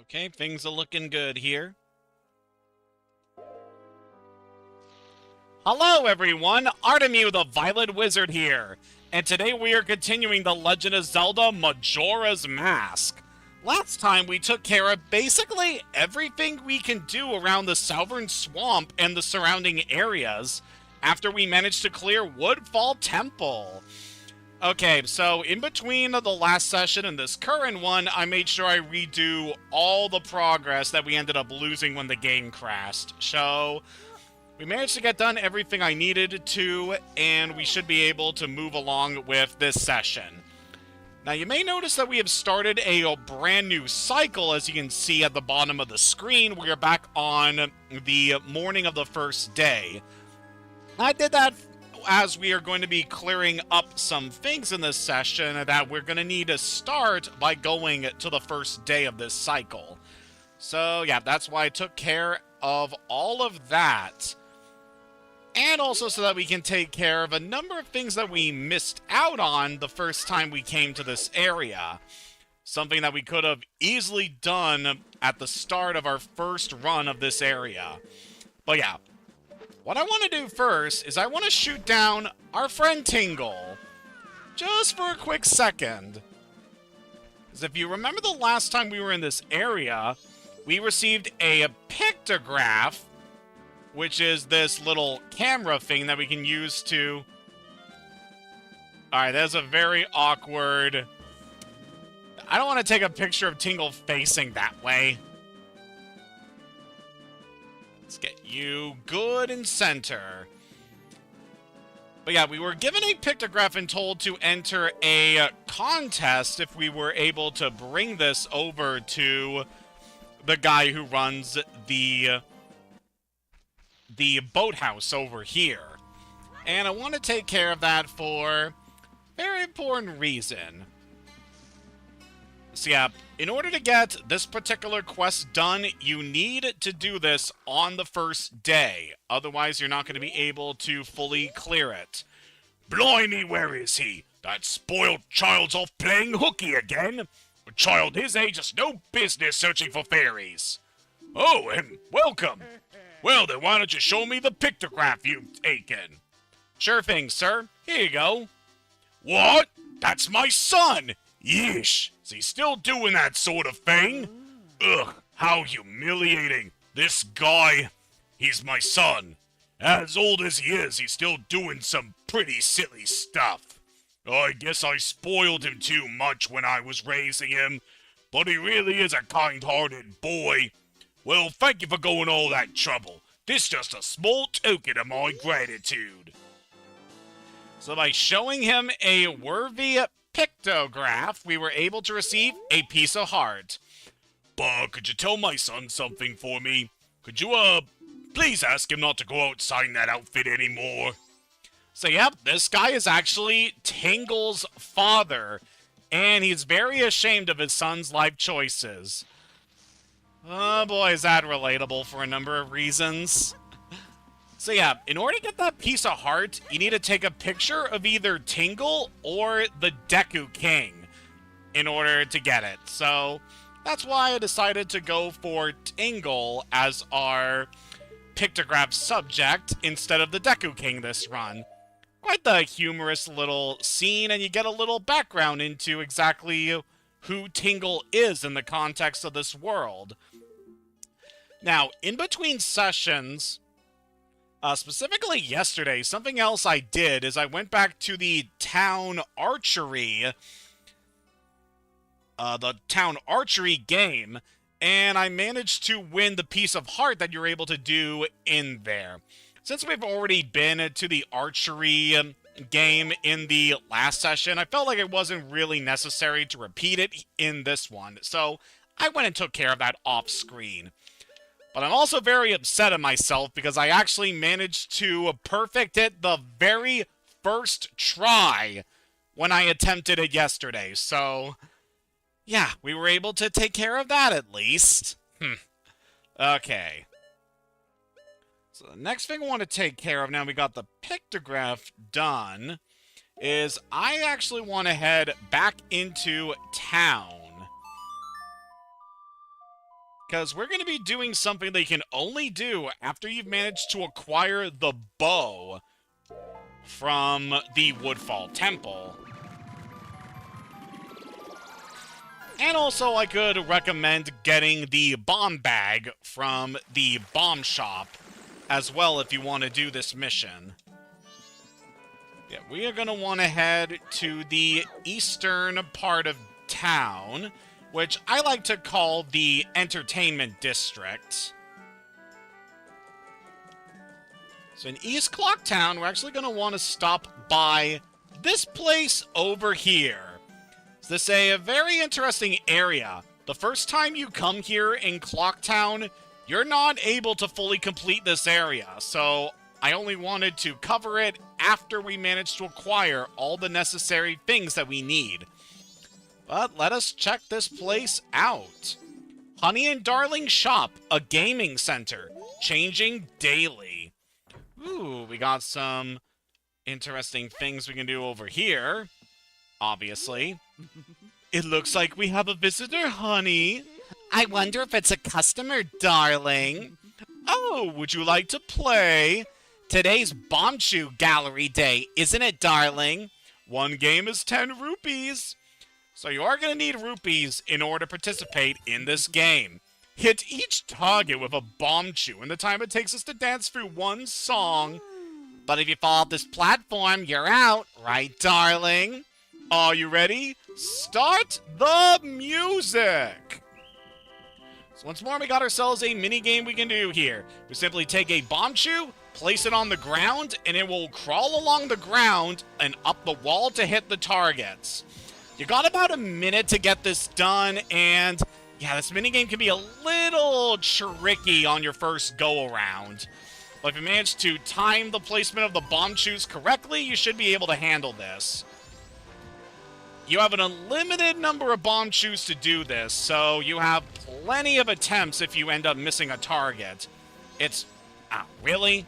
Okay, things are looking good here. Hello everyone, Artemu the Violet Wizard here, and today we are continuing the Legend of Zelda Majora's Mask. Last time we took care of basically everything we can do around the Southern Swamp and the surrounding areas after we managed to clear Woodfall Temple. Okay, so in between the last session and this current one, I made sure I redo all the progress that we ended up losing when the game crashed. So we managed to get done everything I needed to, and we should be able to move along with this session. Now, you may notice that we have started a brand new cycle, as you can see at the bottom of the screen. We are back on the morning of the first day. I did that as we are going to be clearing up some things in this session that we're going to need to start by going to the first day of this cycle. So, yeah, that's why I took care of all of that. And also so that we can take care of a number of things that we missed out on the first time we came to this area. Something that we could have easily done at the start of our first run of this area. But yeah, what I want to do first is I want to shoot down our friend Tingle. Just for a quick second. Because if you remember the last time we were in this area, we received a pictograph, which is this little camera thing that we can use to... Alright, that's a very awkward... I don't want to take a picture of Tingle facing that way. Let's get you good and center. But yeah, we were given a pictograph and told to enter a contest if we were able to bring this over to the guy who runs the boathouse over here. And I want to take care of that for a very important reason. So yeah, in order to get this particular quest done, you need to do this on the first day. Otherwise, you're not going to be able to fully clear it. Blimey, where is he? That spoiled child's off playing hooky again. A child his age has no business searching for fairies. Oh, and welcome. Well, then why don't you show me the pictograph you've taken? Sure thing, sir. Here you go. What? That's my son! Yeesh! Is he still doing that sort of thing? Ugh, how humiliating. This guy, he's my son. As old as he is, he's still doing some pretty silly stuff. I guess I spoiled him too much when I was raising him, but he really is a kind-hearted boy. Well, thank you for going all that trouble. This is just a small token of my gratitude. So by showing him a worthy pictograph, we were able to receive a piece of heart. But could you tell my son something for me? Could you, please ask him not to go outside in that outfit anymore? So yep, this guy is actually Tingle's father, and he's very ashamed of his son's life choices. Oh boy, is that relatable for a number of reasons. So yeah, in order to get that piece of heart, you need to take a picture of either Tingle or the Deku King in order to get it. So that's why I decided to go for Tingle as our pictograph subject instead of the Deku King this run. Quite the humorous little scene, and you get a little background into exactly who Tingle is in the context of this world. Now, in between sessions, specifically yesterday, something else I did is I went back to the town archery game, and I managed to win the piece of heart that you're able to do in there. Since we've already been to the archery game in the last session, I felt like it wasn't really necessary to repeat it in this one, so I went and took care of that off-screen. But I'm also very upset at myself because I actually managed to perfect it the very first try when I attempted it yesterday. So, yeah, we were able to take care of that at least. Okay. So the next thing I want to take care of, now we got the pictograph done, is I actually want to head back into town. because we're going to be doing something that you can only do after you've managed to acquire the bow from the Woodfall Temple. And also, I could recommend getting the bomb bag from the bomb shop as well if you want to do this mission. Yeah, we are going to want to head to the eastern part of town, which I like to call the entertainment district. So in East Clocktown, we're actually going to want to stop by this place over here. This is a very interesting area. The first time you come here in Clocktown, you're not able to fully complete this area, so I only wanted to cover it after we managed to acquire all the necessary things that we need. But let us check this place out. Honey and Darling Shop, a gaming center, changing daily. Ooh, we got some interesting things we can do over here, obviously. It looks like we have a visitor, Honey. I wonder if it's a customer, Darling. Oh, would you like to play? Today's Bombchu Gallery Day, isn't it, Darling? One game is 10 rupees. So you are going to need rupees in order to participate in this game. Hit each target with a Bombchu in the time it takes us to dance through one song. But if you fall off this platform, you're out, right, Darling? Are you ready? Start the music! So once more, we got ourselves a mini-game we can do here. We simply take a Bombchu, place it on the ground, and it will crawl along the ground and up the wall to hit the targets. You got about a minute to get this done, and yeah, this minigame can be a little tricky on your first go-around. But if you manage to time the placement of the Bombchus correctly, you should be able to handle this. You have an unlimited number of Bombchus to do this, so you have plenty of attempts if you end up missing a target. It's... really?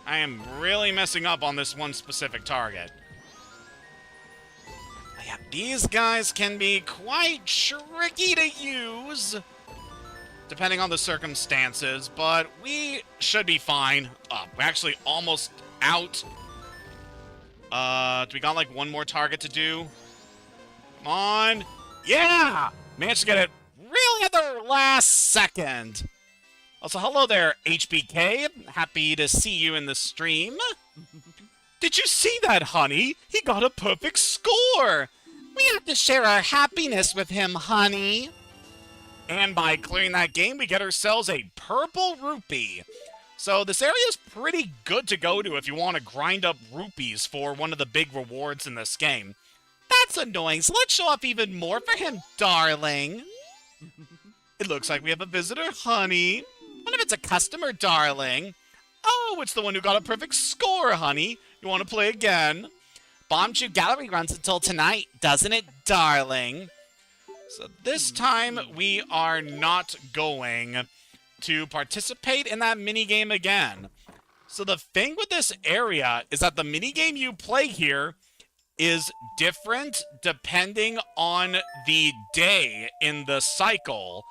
I am really messing up on this one specific target. Yeah, these guys can be quite tricky to use, depending on the circumstances, but we should be fine. We're actually almost out. Do we got like one more target to do? Come on. Yeah! Managed to get it really at the last second. Also, hello there, HBK. Happy to see you in the stream. Did you see that, Honey? He got a perfect score. We have to share our happiness with him, Honey. And by clearing that game, we get ourselves a purple rupee. So this area is pretty good to go to if you want to grind up rupees for one of the big rewards in this game. That's annoying, so let's show off even more for him, Darling. It looks like we have a visitor, Honey. What if it's a customer, Darling? Oh, it's the one who got a perfect score, Honey. You want to play again? Bombchu Gallery runs until tonight, doesn't it, Darling? So this time, we are not going to participate in that minigame again. So the thing with this area is that the minigame you play here is different depending on the day in the cycle.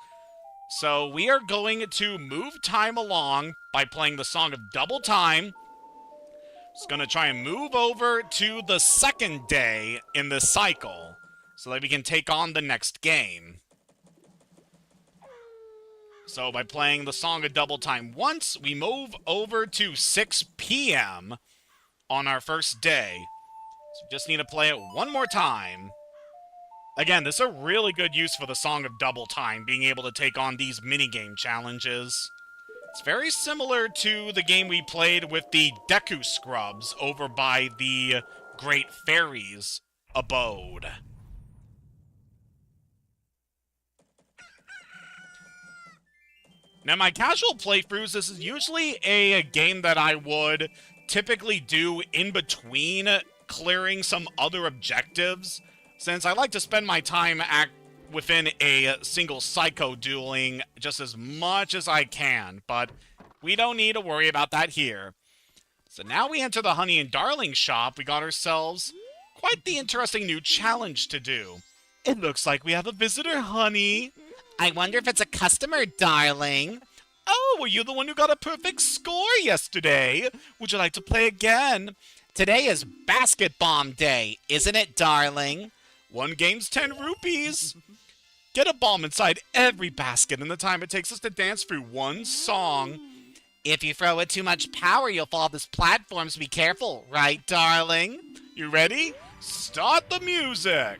So we are going to move time along by playing the song of double time. Just going to try and move over to the second day in the cycle so that we can take on the next game. So by playing the song of double time once, we move over to 6 p.m. on our first day. So we just need to play it one more time. Again, this is a really good use for the song of double time, being able to take on these minigame challenges. It's very similar to the game we played with the Deku Scrubs over by the Great Fairies abode. Now, my casual playthroughs, this is usually a game that I would typically do in between clearing some other objectives, since I like to spend my time within a single psycho dueling just as much as I can, but we don't need to worry about that here. So now we enter the Honey and Darling shop. We got ourselves quite the interesting new challenge to do. It looks like we have a visitor, honey. I wonder if it's a customer, darling. Oh, were you the one who got a perfect score yesterday? Would you like to play again? Today is Basket Bomb Day, isn't it, darling? One game's 10 rupees. Get a bomb inside every basket in the time it takes us to dance through one song. If you throw it too much power, you'll fall off this platform, so be careful, right, darling? You ready? Start the music!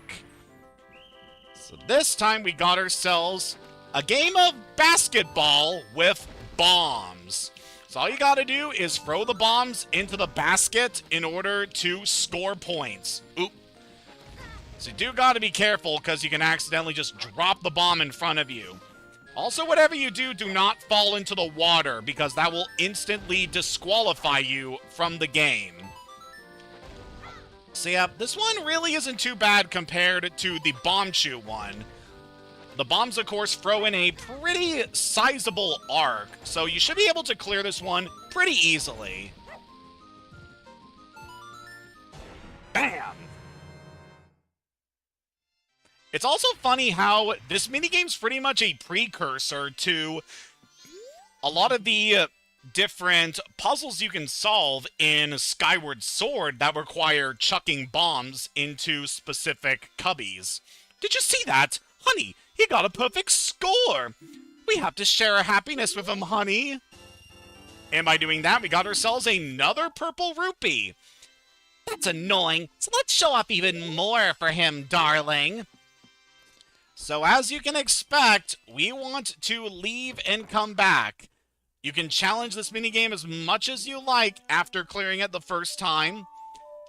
So this time we got ourselves a game of basketball with bombs. So all you gotta do is throw the bombs into the basket in order to score points. Oop. So you do gotta be careful because you can accidentally just drop the bomb in front of you. Also, whatever you do, do not fall into the water because that will instantly disqualify you from the game. So yeah, this one really isn't too bad compared to the bomb shoot one. The bombs, of course, throw in a pretty sizable arc, so you should be able to clear this one pretty easily. Bam! It's also funny how this minigame's pretty much a precursor to a lot of the different puzzles you can solve in Skyward Sword that require chucking bombs into specific cubbies. Did you see that? Honey, he got a perfect score! We have to share our happiness with him, honey. And by doing that, we got ourselves another purple rupee. That's annoying, so let's show off even more for him, darling. So as you can expect, we want to leave and come back. You can challenge this minigame as much as you like after clearing it the first time.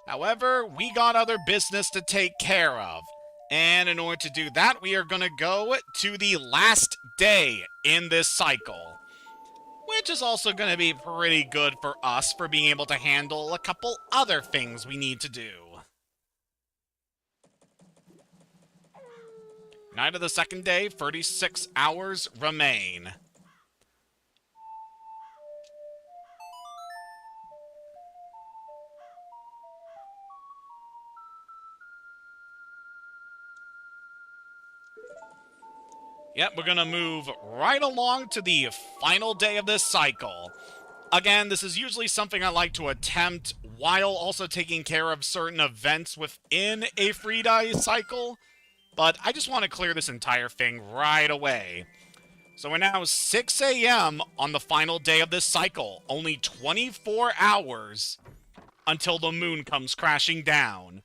However, we got other business to take care of. And in order to do that, we are going to go to the last day in this cycle. Which is also going to be pretty good for us for being able to handle a couple other things we need to do. Night of the second day, 36 hours remain. Yep, we're gonna move right along to the final day of this cycle. Again, this is usually something I like to attempt while also taking care of certain events within a free die cycle. But I just want to clear this entire thing right away. So we're now 6 a.m. on the final day of this cycle. Only 24 hours until the moon comes crashing down.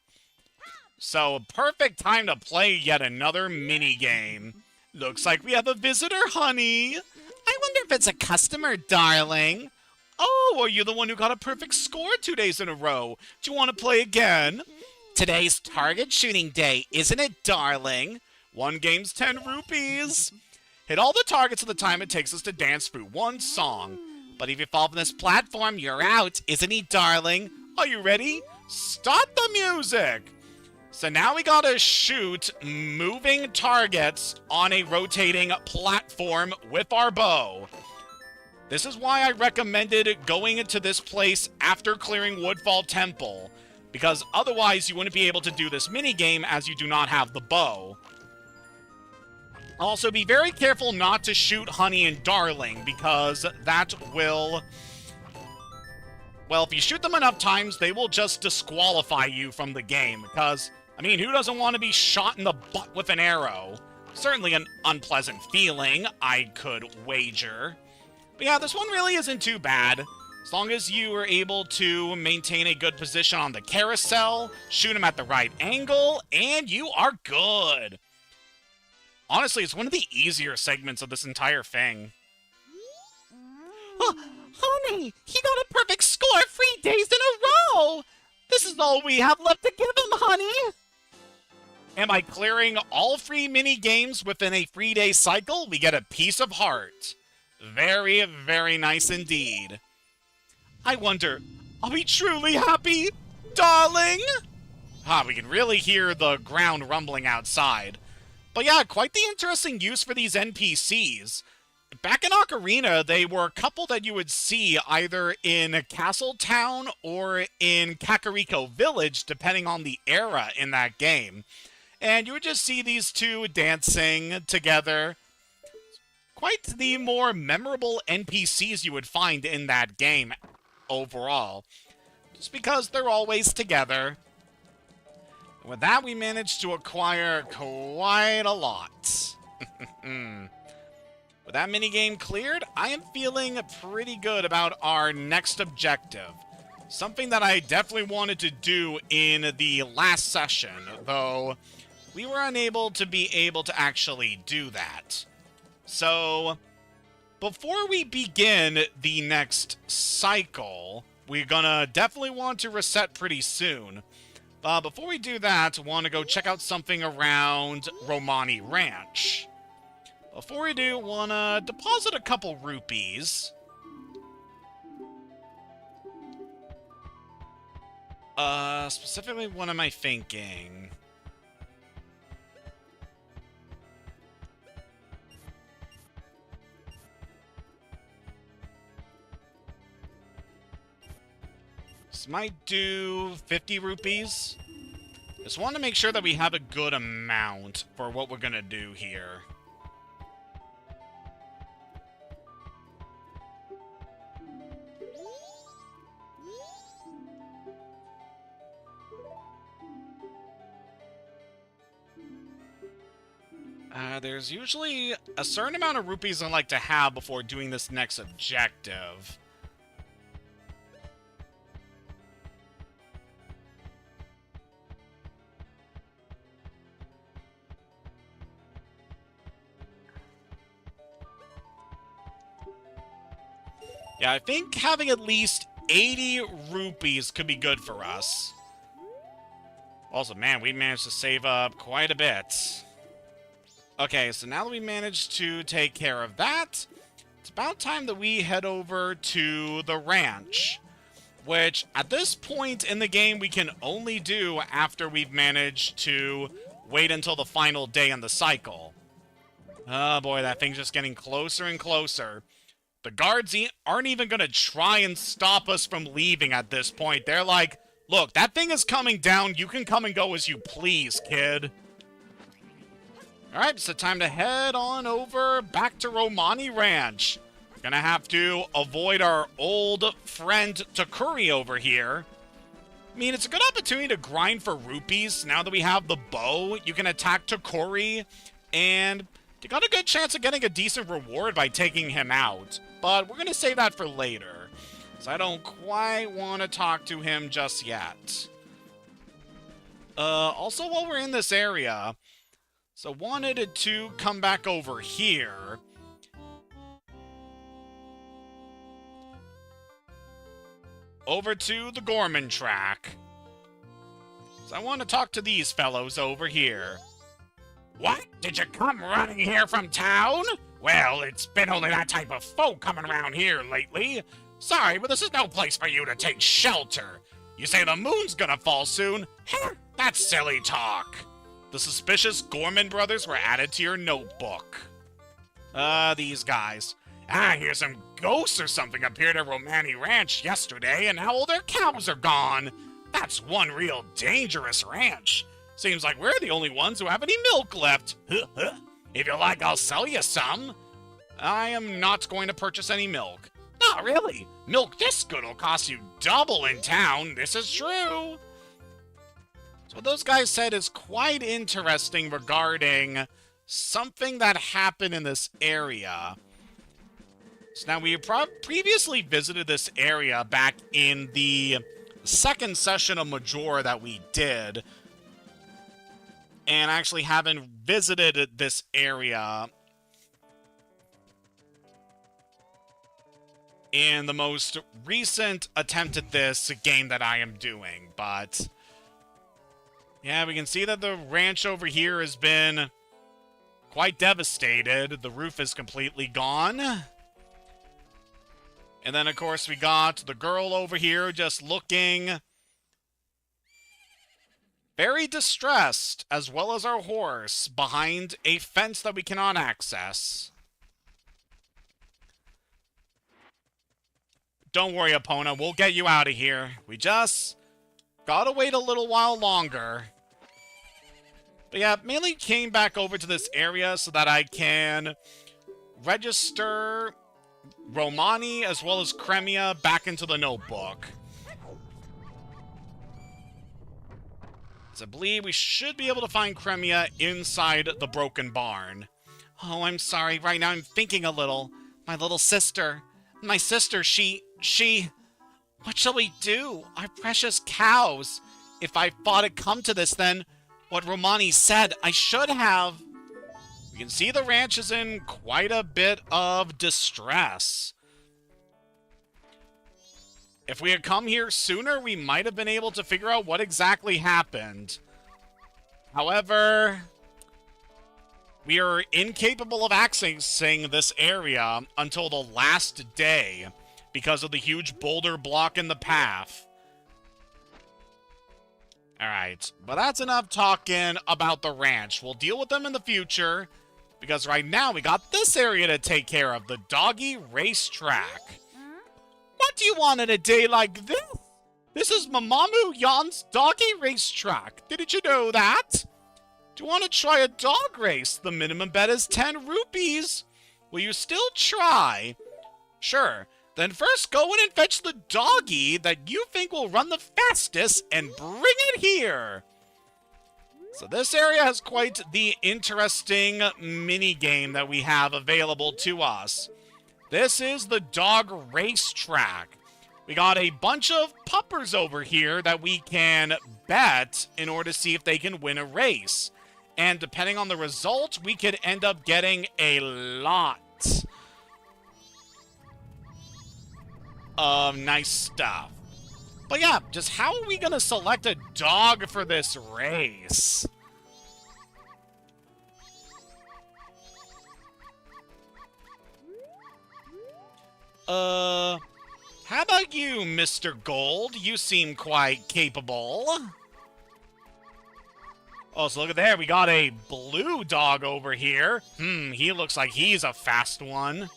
So, perfect time to play yet another mini-game. Looks like we have a visitor, honey. I wonder if it's a customer, darling. Oh, are you the one who got a perfect score 2 days in a row? Do you want to play again? Today's target shooting day, isn't it, darling? One game's 10 rupees. Hit all the targets at the time it takes us to dance through one song. But if you fall from this platform, you're out, isn't he, darling? Are you ready? Start the music! So now we gotta shoot moving targets on a rotating platform with our bow. This is why I recommended going into this place after clearing Woodfall Temple, because otherwise you wouldn't be able to do this minigame as you do not have the bow. Also, be very careful not to shoot Honey and Darling, because that will... Well, if you shoot them enough times, they will just disqualify you from the game, because, I mean, who doesn't want to be shot in the butt with an arrow? Certainly an unpleasant feeling, I could wager. But yeah, this one really isn't too bad. As long as you are able to maintain a good position on the carousel, shoot them at the right angle, and you are good. Honestly, it's one of the easier segments of this entire thing. Oh, honey, he got a perfect score 3 days in a row! This is all we have left to give him, honey! And by clearing all 3 mini-games within a 3-day cycle, we get a piece of heart. Very, very nice indeed. I wonder, are we truly happy, darling? We can really hear the ground rumbling outside. But yeah, quite the interesting use for these NPCs. Back in Ocarina, they were a couple that you would see either in Castle Town or in Kakariko Village, depending on the era in that game. And you would just see these two dancing together. Quite the more memorable NPCs you would find in that game overall. Just because they're always together. And with that, we managed to acquire quite a lot. With that minigame cleared, I am feeling pretty good about our next objective. Something that I definitely wanted to do in the last session, though we were unable to actually do that. So, before we begin the next cycle, we're gonna definitely want to reset pretty soon. Before we do that, I want to go check out something around Romani Ranch. Before we do, want to deposit a couple rupees. Specifically, what am I thinking? This might do 50 rupees. Just want to make sure that we have a good amount for what we're gonna do here. There's usually a certain amount of rupees I like to have before doing this next objective. Yeah, I think having at least 80 rupees could be good for us. Also, man, we managed to save up quite a bit. Okay, so now that we managed to take care of that, it's about time that we head over to the ranch. Which, at this point in the game, we can only do after we've managed to wait until the final day in the cycle. Oh boy, that thing's just getting closer and closer. The guards aren't even going to try and stop us from leaving at this point. They're like, look, that thing is coming down. You can come and go as you please, kid. Alright, so time to head on over back to Romani Ranch. Gonna have to avoid our old friend Takuri over here. I mean, it's a good opportunity to grind for rupees. Now that we have the bow, you can attack Takuri, and you got a good chance of getting a decent reward by taking him out. But we're gonna save that for later, so I don't quite want to talk to him just yet. Also, while we're in this area, so wanted to come back over here. Over to the Gorman track. So I want to talk to these fellows over here. What? Did you come running here from town? Well, it's been only that type of folk coming around here lately. Sorry, but this is no place for you to take shelter. You say the moon's gonna fall soon? That's silly talk. The suspicious Gorman brothers were added to your notebook. These guys. I hear some ghosts or something appeared at Romani Ranch yesterday, and now all their cows are gone. That's one real dangerous ranch. Seems like we're the only ones who have any milk left. If you like, I'll sell you some. I am not going to purchase any milk. Not really. Milk this good will cost you double in town. This is true. So what those guys said is quite interesting regarding something that happened in this area. So now we previously visited this area back in the second session of Majora that we did. And I actually haven't visited this area in the most recent attempt at this game that I am doing, but yeah, we can see that the ranch over here has been quite devastated. The roof is completely gone. And then, of course, we got the girl over here just looking very distressed, as well as our horse, behind a fence that we cannot access. Don't worry, Epona, we'll get you out of here. We just gotta wait a little while longer. But yeah, mainly came back over to this area so that I can register Romani as well as Cremia back into the notebook. So I believe we should be able to find Cremia inside the broken barn. Oh, I'm sorry. Right now I'm thinking a little. My little sister. My sister, she... What shall we do? Our precious cows. If I thought it come to this, then what Romani said, I should have. We can see the ranch is in quite a bit of distress. If we had come here sooner, we might have been able to figure out what exactly happened. However, we are incapable of accessing this area until the last day because of the huge boulder block in the path. Alright, but that's enough talking about the ranch. We'll deal with them in the future, because right now we got this area to take care of, the doggy racetrack. What do you want on a day like this? This is Mamamoo Yan's doggy racetrack. Didn't you know that? Do you want to try a dog race? The minimum bet is 10 rupees. Will you still try? Sure. Then first go in and fetch the doggy that you think will run the fastest and bring it here. So this area has quite the interesting mini-game that we have available to us. This is the dog racetrack. We got a bunch of puppers over here that we can bet in order to see if they can win a race. And depending on the result, we could end up getting a lot of nice stuff. But yeah, just how are we gonna select a dog for this race? How about you, Mr. Gold? You seem quite capable. Oh, so look at there, we got a blue dog over here. He looks like he's a fast one.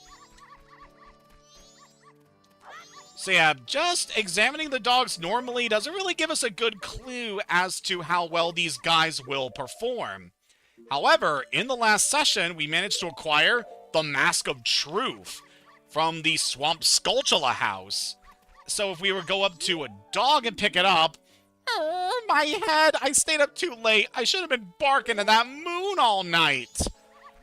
So yeah, just examining the dogs normally doesn't really give us a good clue as to how well these guys will perform. However, in the last session, we managed to acquire the Mask of Truth from the Swamp Skulltula house. So if we were to go up to a dog and pick it up, oh, my head, I stayed up too late. I should have been barking at that moon all night.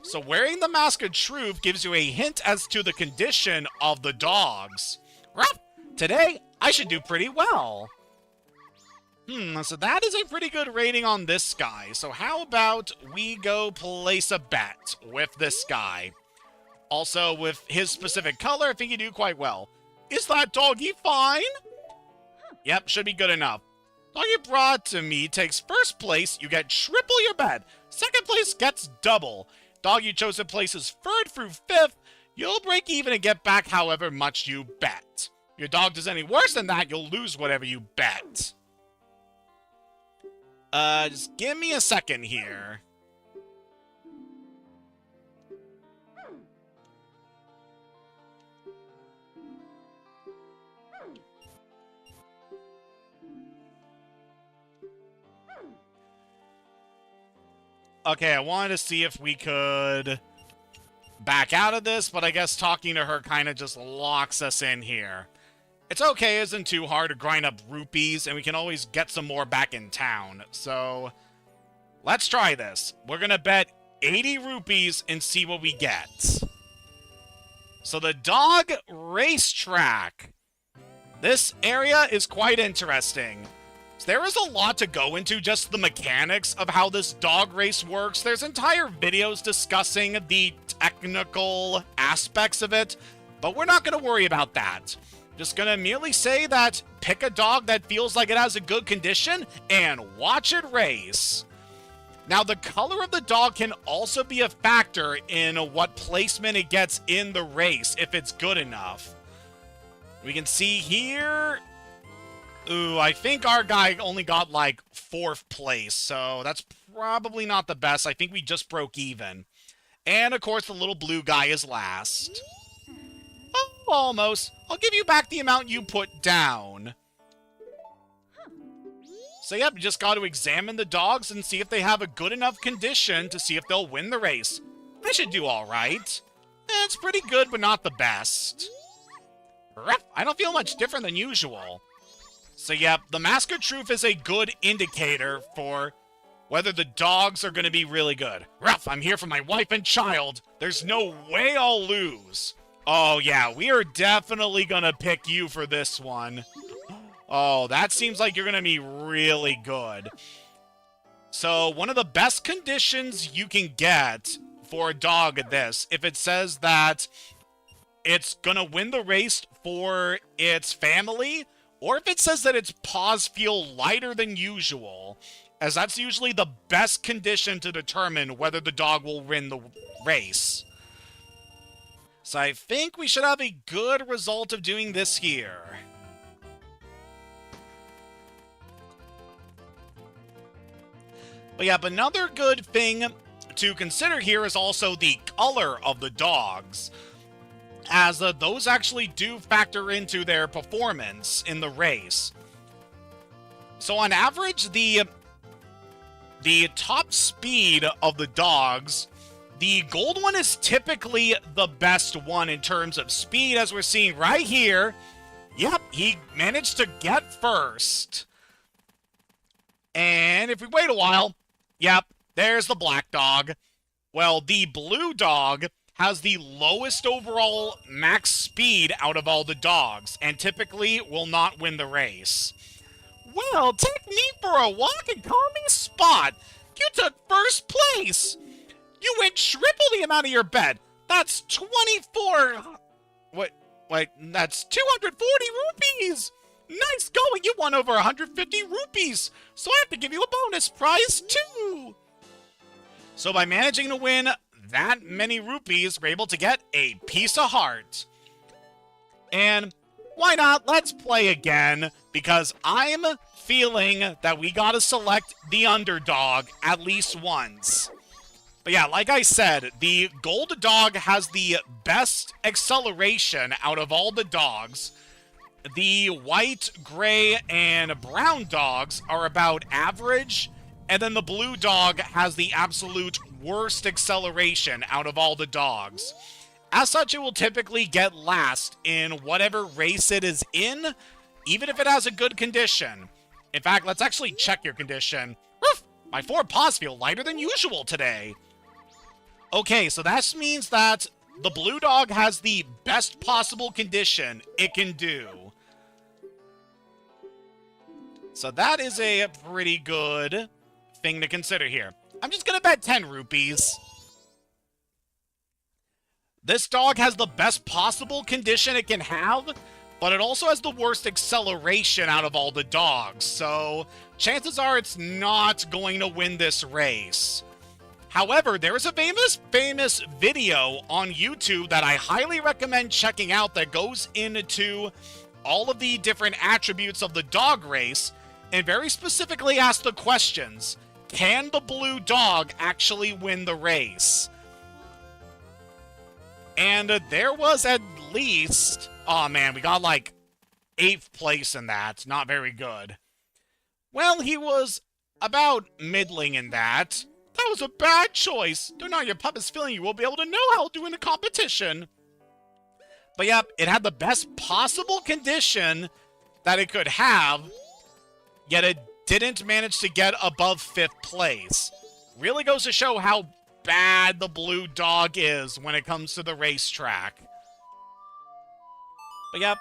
So wearing the Mask of Truth gives you a hint as to the condition of the dogs. Ruff! Today, I should do pretty well. So that is a pretty good rating on this guy. So how about we go place a bet with this guy? Also, with his specific color, I think you do quite well. Is that doggy fine? Yep, should be good enough. Doggy brought to me takes first place, you get triple your bet. Second place gets double. Dog you chose to place is third through fifth. You'll break even and get back however much you bet. If your dog does any worse than that, you'll lose whatever you bet. Just give me a second here. Okay, I wanted to see if we could back out of this, but I guess talking to her kind of just locks us in here. It's okay, it isn't too hard to grind up rupees, and we can always get some more back in town. So, let's try this. We're gonna bet 80 rupees and see what we get. So the dog racetrack. This area is quite interesting. There is a lot to go into just the mechanics of how this dog race works. There's entire videos discussing the technical aspects of it, but we're not going to worry about that. Just going to merely say that pick a dog that feels like it has a good condition and watch it race. Now, the color of the dog can also be a factor in what placement it gets in the race, if it's good enough. We can see here... Ooh, I think our guy only got, like, 4th place, so that's probably not the best. I think we just broke even. And, of course, the little blue guy is last. Oh, almost. I'll give you back the amount you put down. So yep, you just got to examine the dogs and see if they have a good enough condition to see if they'll win the race. I should do alright. It's pretty good, but not the best. I don't feel much different than usual. So yep, the Mask of Truth is a good indicator for whether the dogs are going to be really good. Ruff, I'm here for my wife and child. There's no way I'll lose. Oh yeah, we are definitely going to pick you for this one. Oh, that seems like you're going to be really good. So, one of the best conditions you can get for a dog at this, if it says that it's going to win the race for its family, or if it says that its paws feel lighter than usual, as that's usually the best condition to determine whether the dog will win the race. So I think we should have a good result of doing this here. But yeah, but another good thing to consider here is also the color of the dogs, as those actually do factor into their performance in the race. So on average, the top speed of the dogs, the gold one is typically the best one in terms of speed, as we're seeing right here. Yep, he managed to get first. And if we wait a while, yep, there's the black dog. Well, the blue dog has the lowest overall max speed out of all the dogs, and typically will not win the race. Well, take me for a walk and call me Spot. You took first place. You went triple the amount of your bet. That's 24... Wait, that's 240 rupees. Nice going. You won over 150 rupees. So I have to give you a bonus prize, too. So by managing to win that many rupees, we're able to get a piece of heart. And why not? Let's play again, because I'm feeling that we gotta select the underdog at least once. But yeah, like I said, the gold dog has the best acceleration out of all the dogs. The white, gray, and brown dogs are about average, and then the blue dog has the absolute worst acceleration out of all the dogs. As such, it will typically get last in whatever race it is in, even if it has a good condition. In fact, let's actually check your condition. Woof! My 4 paws feel lighter than usual today. Okay, so that means that the blue dog has the best possible condition it can do. So that is a pretty good thing to consider here. I'm just gonna bet 10 rupees. This dog has the best possible condition it can have, but it also has the worst acceleration out of all the dogs, so chances are it's not going to win this race. However, there is a famous video on YouTube that I highly recommend checking out that goes into all of the different attributes of the dog race, and very specifically asks the questions, can the blue dog actually win the race? And there was at least... Oh man, we got like 8th place in that. Not very good. Well, he was about middling in that. That was a bad choice. Though now your pup is feeling you will be able to know how I'll do in a competition. But yep, it had the best possible condition that it could have, yet it didn't manage to get above 5th place. Really goes to show how bad the blue dog is when it comes to the racetrack. But yep,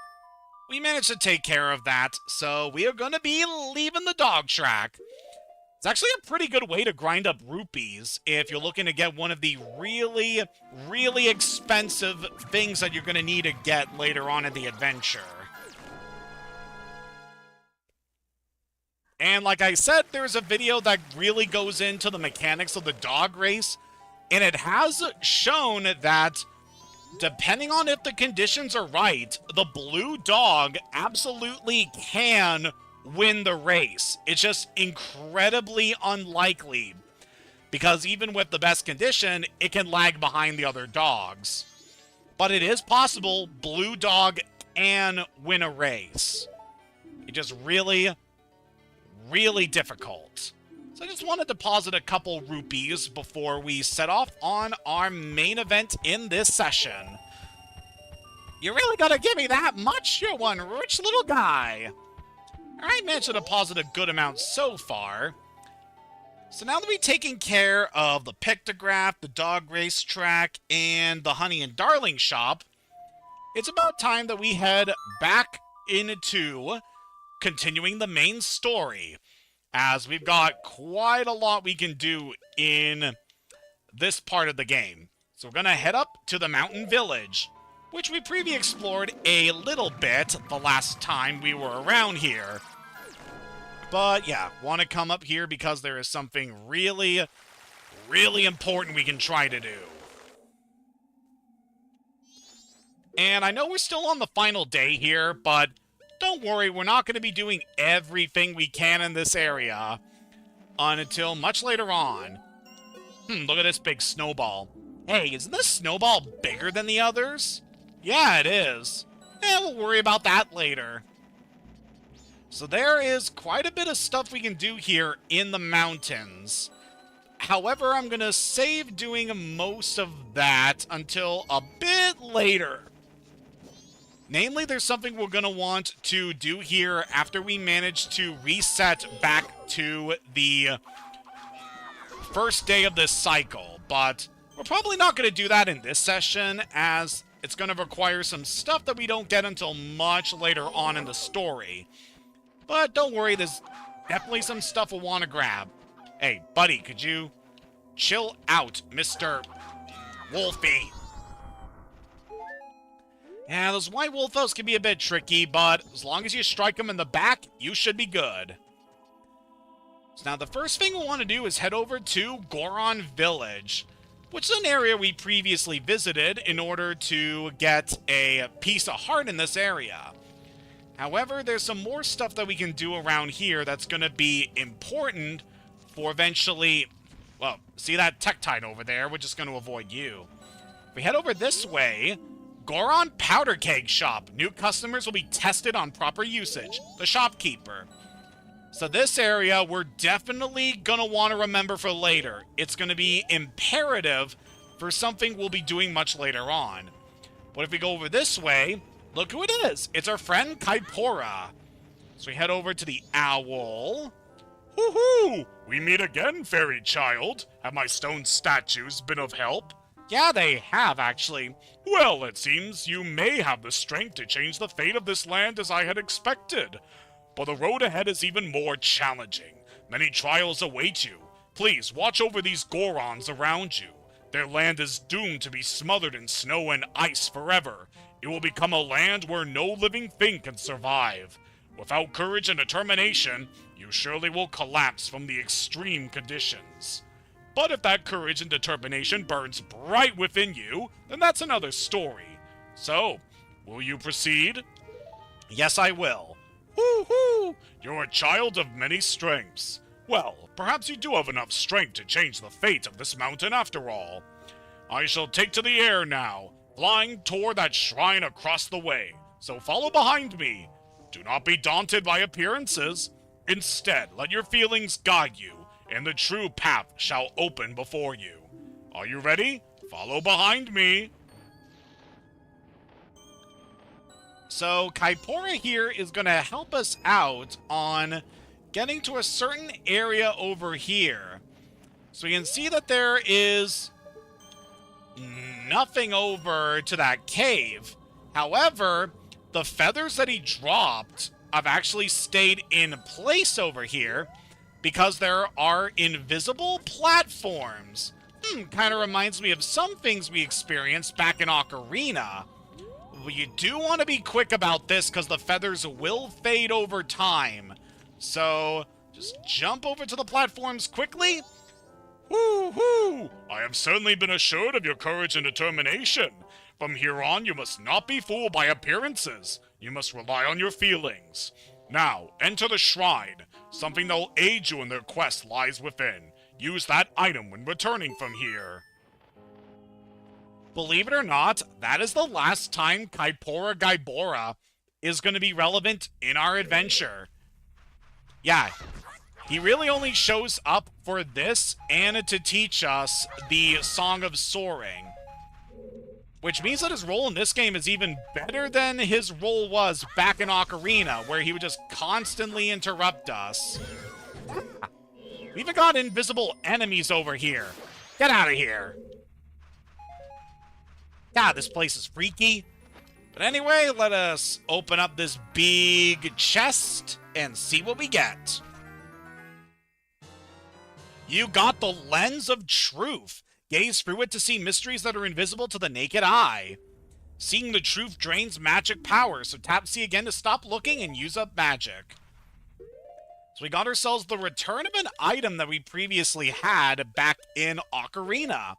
we managed to take care of that, so we are going to be leaving the dog track. It's actually a pretty good way to grind up rupees if you're looking to get one of the really, really expensive things that you're going to need to get later on in the adventure. And like I said, there's a video that really goes into the mechanics of the dog race, and it has shown that depending on if the conditions are right, the blue dog absolutely can win the race. It's just incredibly unlikely, because even with the best condition, it can lag behind the other dogs. But it is possible blue dog can win a race. It just really, really difficult. So I just want to deposit a couple rupees before we set off on our main event in this session. You really gotta give me that much, you one rich little guy. I managed to deposit a good amount so far. So now that we've taken care of the pictograph, the dog racetrack, and the honey and darling shop, it's about time that we head back into continuing the main story, as we've got quite a lot we can do in this part of the game. So we're going to head up to the mountain village, which we previously explored a little bit the last time we were around here. But yeah, want to come up here because there is something really, really important we can try to do. And I know we're still on the final day here, but don't worry, we're not going to be doing everything we can in this area until much later on. Look at this big snowball. Hey, isn't this snowball bigger than the others? Yeah, it is. We'll worry about that later. So there is quite a bit of stuff we can do here in the mountains. However, I'm going to save doing most of that until a bit later. Namely, there's something we're going to want to do here after we manage to reset back to the first day of this cycle. But we're probably not going to do that in this session, as it's going to require some stuff that we don't get until much later on in the story. But don't worry, there's definitely some stuff we'll want to grab. Hey, buddy, could you chill out, Mr. Wolfie? Yeah, those white wolfos can be a bit tricky, but as long as you strike them in the back, you should be good. So now the first thing we'll want to do is head over to Goron Village, which is an area we previously visited in order to get a piece of heart in this area. However, there's some more stuff that we can do around here that's going to be important for eventually... Well, see that Tektite over there? We're just going to avoid you. If we head over this way... Goron Powder Keg Shop. New customers will be tested on proper usage. The shopkeeper. So this area, we're definitely going to want to remember for later. It's going to be imperative for something we'll be doing much later on. But if we go over this way, look who it is. It's our friend Kaipora. So we head over to the owl. Hoo-hoo! We meet again, fairy child. Have my stone statues been of help? Yeah, they have, actually. Well, it seems you may have the strength to change the fate of this land as I had expected. But the road ahead is even more challenging. Many trials await you. Please, watch over these Gorons around you. Their land is doomed to be smothered in snow and ice forever. It will become a land where no living thing can survive. Without courage and determination, you surely will collapse from the extreme conditions. But if that courage and determination burns bright within you, then that's another story. So, will you proceed? Yes, I will. Woo-hoo! You're a child of many strengths. Well, perhaps you do have enough strength to change the fate of this mountain after all. I shall take to the air now, flying toward that shrine across the way. So follow behind me. Do not be daunted by appearances. Instead, let your feelings guide you, and the true path shall open before you. Are you ready? Follow behind me. So, Kaipora here is going to help us out on getting to a certain area over here. So we can see that there is nothing over to that cave. However, the feathers that he dropped have actually stayed in place over here, because there are invisible platforms. Kind of reminds me of some things we experienced back in Ocarina. Well, you do want to be quick about this, because the feathers will fade over time. So, just jump over to the platforms quickly. Woo-hoo! I have certainly been assured of your courage and determination. From here on, you must not be fooled by appearances. You must rely on your feelings. Now, enter the shrine. Something that will aid you in their quest lies within. Use that item when returning from here. Believe it or not, that is the last time Kaipora Gaibora is going to be relevant in our adventure. Yeah, He really only shows up for this and to teach us the Song of Soaring. Which means that his role in this game is even better than his role was back in Ocarina, where he would just constantly interrupt us. We even got invisible enemies over here. Get out of here. God, this place is freaky. But anyway, let us open up this big chest and see what we get. You got the Lens of Truth. Gaze through it to see mysteries that are invisible to the naked eye. Seeing the truth drains magic power, so tap C again to stop looking and use up magic. So we got ourselves the return of an item that we previously had back in Ocarina.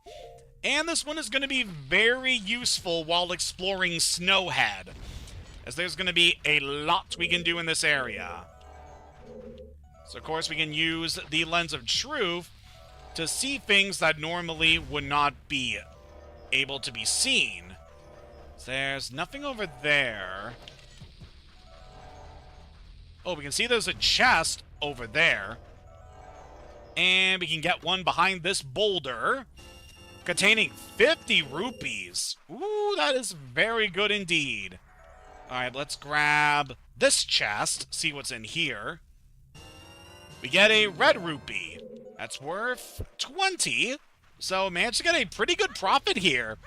And this one is going to be very useful while exploring Snowhead, as there's going to be a lot we can do in this area. So of course we can use the Lens of Truth to see things that normally would not be able to be seen. There's nothing over there. Oh, we can see there's a chest over there. And we can get one behind this boulder, containing 50 rupees. Ooh, that is very good indeed. Alright, let's grab this chest, see what's in here. We get a red rupee. That's worth 20. So managed to get a pretty good profit here.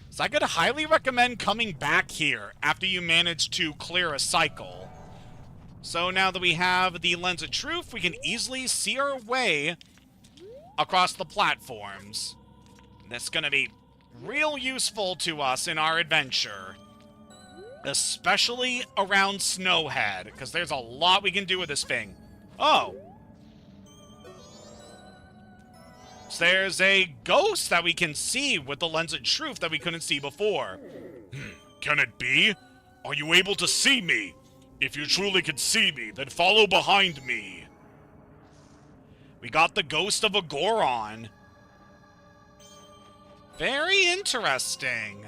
So I could highly recommend coming back here after you manage to clear a cycle. So now that we have the Lens of Truth, we can easily see our way across the platforms. That's going to be real useful to us in our adventure. Especially around Snowhead, because there's a lot we can do with this thing. Oh. So there's a ghost that we can see with the Lens of Truth that we couldn't see before. Can it be? Are you able to see me? If you truly can see me, then follow behind me. We got the ghost of a Goron. Very interesting.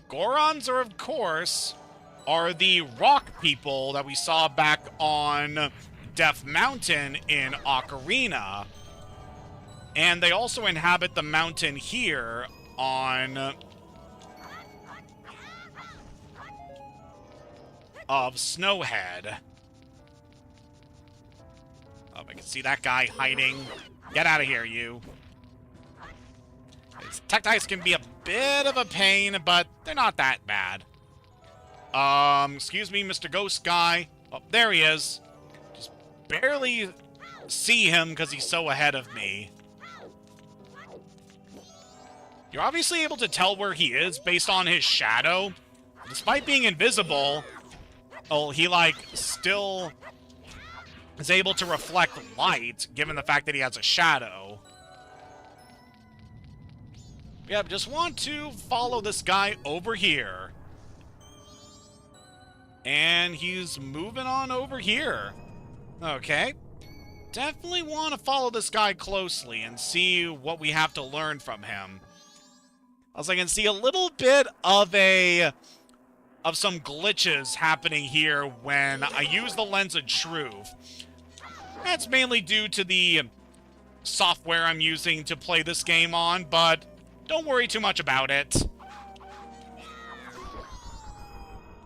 Gorons are, of course, the rock people that we saw back on Death Mountain in Ocarina. And they also inhabit the mountain here on of Snowhead. Oh, I can see that guy hiding. Get out of here, you. These Tectites can be a bit of a pain, but they're not that bad. Excuse me, Mr. Ghost Guy. Oh, there he is. Just barely see him because he's so ahead of me. You're obviously able to tell where he is based on his shadow. Despite being invisible, oh, he, like, still is able to reflect light, given the fact that he has a shadow. Yeah, just want to follow this guy over here. And he's moving on over here. Okay. Definitely want to follow this guy closely and see what we have to learn from him. As I can see a little bit of some glitches happening here when I use the Lens of Truth. That's mainly due to the software I'm using to play this game on, but don't worry too much about it.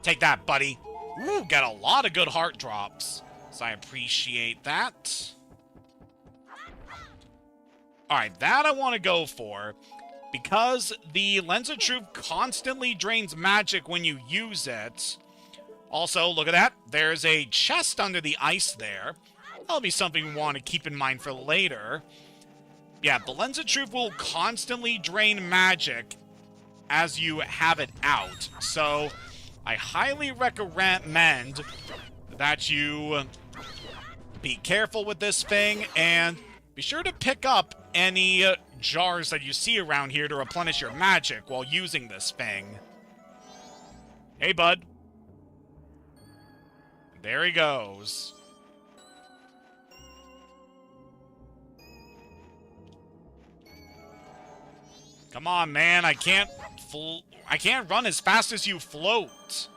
Take that, buddy. Ooh, got a lot of good heart drops, so I appreciate that. Alright, that I want to go for, because the Lens of Truth constantly drains magic when you use it. Also, look at that. There's a chest under the ice there. That'll be something we want to keep in mind for later. Yeah, the Lens of Truth will constantly drain magic as you have it out. So, I highly recommend that you be careful with this thing, and be sure to pick up any jars that you see around here to replenish your magic while using this thing. Hey, bud. There he goes. Come on, man. I can't run as fast as you float.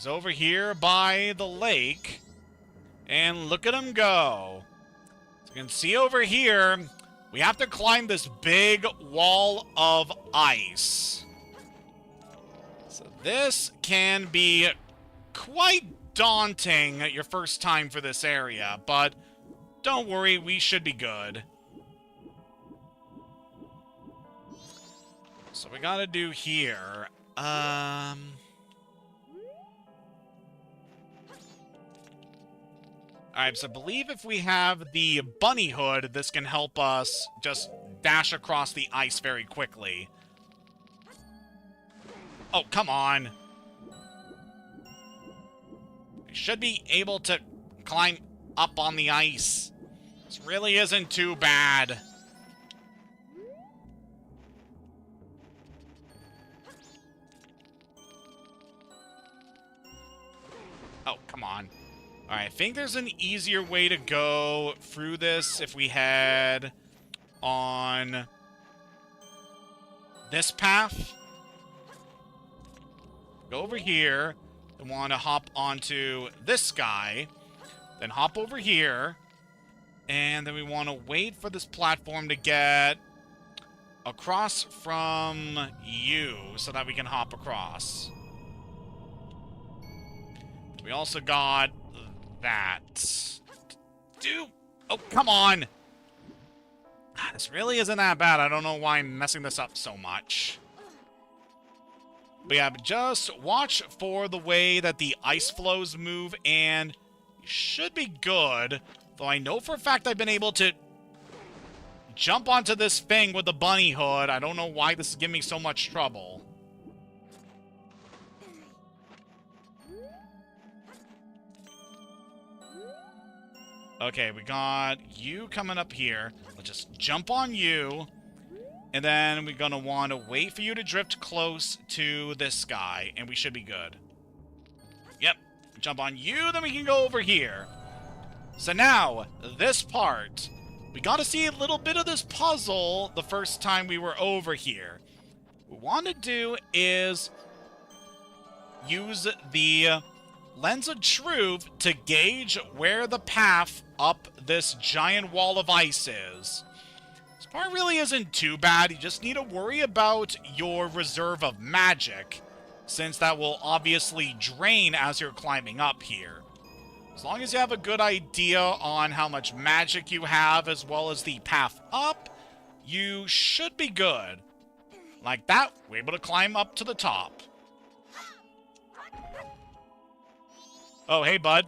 He's over here by the lake. And look at him go. So you can see over here, we have to climb this big wall of ice. So this can be quite daunting your first time for this area, but don't worry, we should be good. So we gotta do here, Alright, so I believe if we have the bunny hood, this can help us just dash across the ice very quickly. Oh, come on. We should be able to climb up on the ice. This really isn't too bad. Oh, come on. Alright, I think there's an easier way to go through this if we head on this path. Go over here. I want to hop onto this guy. Then hop over here. And then we want to wait for this platform to get across from you so that we can hop across. We also got that. Dude! Oh, come on! This really isn't that bad. I don't know why I'm messing this up so much. But yeah, just watch for the way that the ice flows move, and you should be good. Though I know for a fact I've been able to jump onto this thing with the bunny hood. I don't know why this is giving me so much trouble. Okay, we got you coming up here. Let's just jump on you. And then we're gonna want to wait for you to drift close to this guy, and we should be good. Yep, jump on you, then we can go over here. So now, this part. We got to see a little bit of this puzzle the first time we were over here. What we want to do is use the lens of truth to gauge where the path up this giant wall of ice is. This part really isn't too bad. You just need to worry about your reserve of magic, since that will obviously drain as you're climbing up here. As long as you have a good idea on how much magic you have, as well as the path up, you should be good. Like that, we're able to climb up to the top. Oh, hey, bud.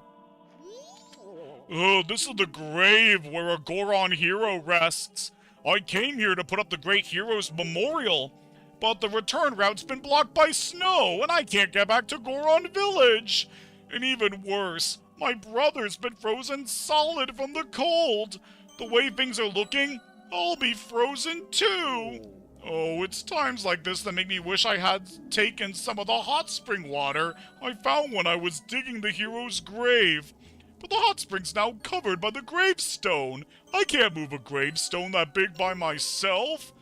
Oh, this is the grave where a Goron hero rests. I came here to put up the great hero's memorial, but the return route's been blocked by snow, and I can't get back to Goron village. And even worse, my brother's been frozen solid from the cold. The way things are looking, I'll be frozen too. Oh, it's times like this that make me wish I had taken some of the hot spring water I found when I was digging the hero's grave. But the hot spring's now covered by the gravestone. I can't move a gravestone that big by myself.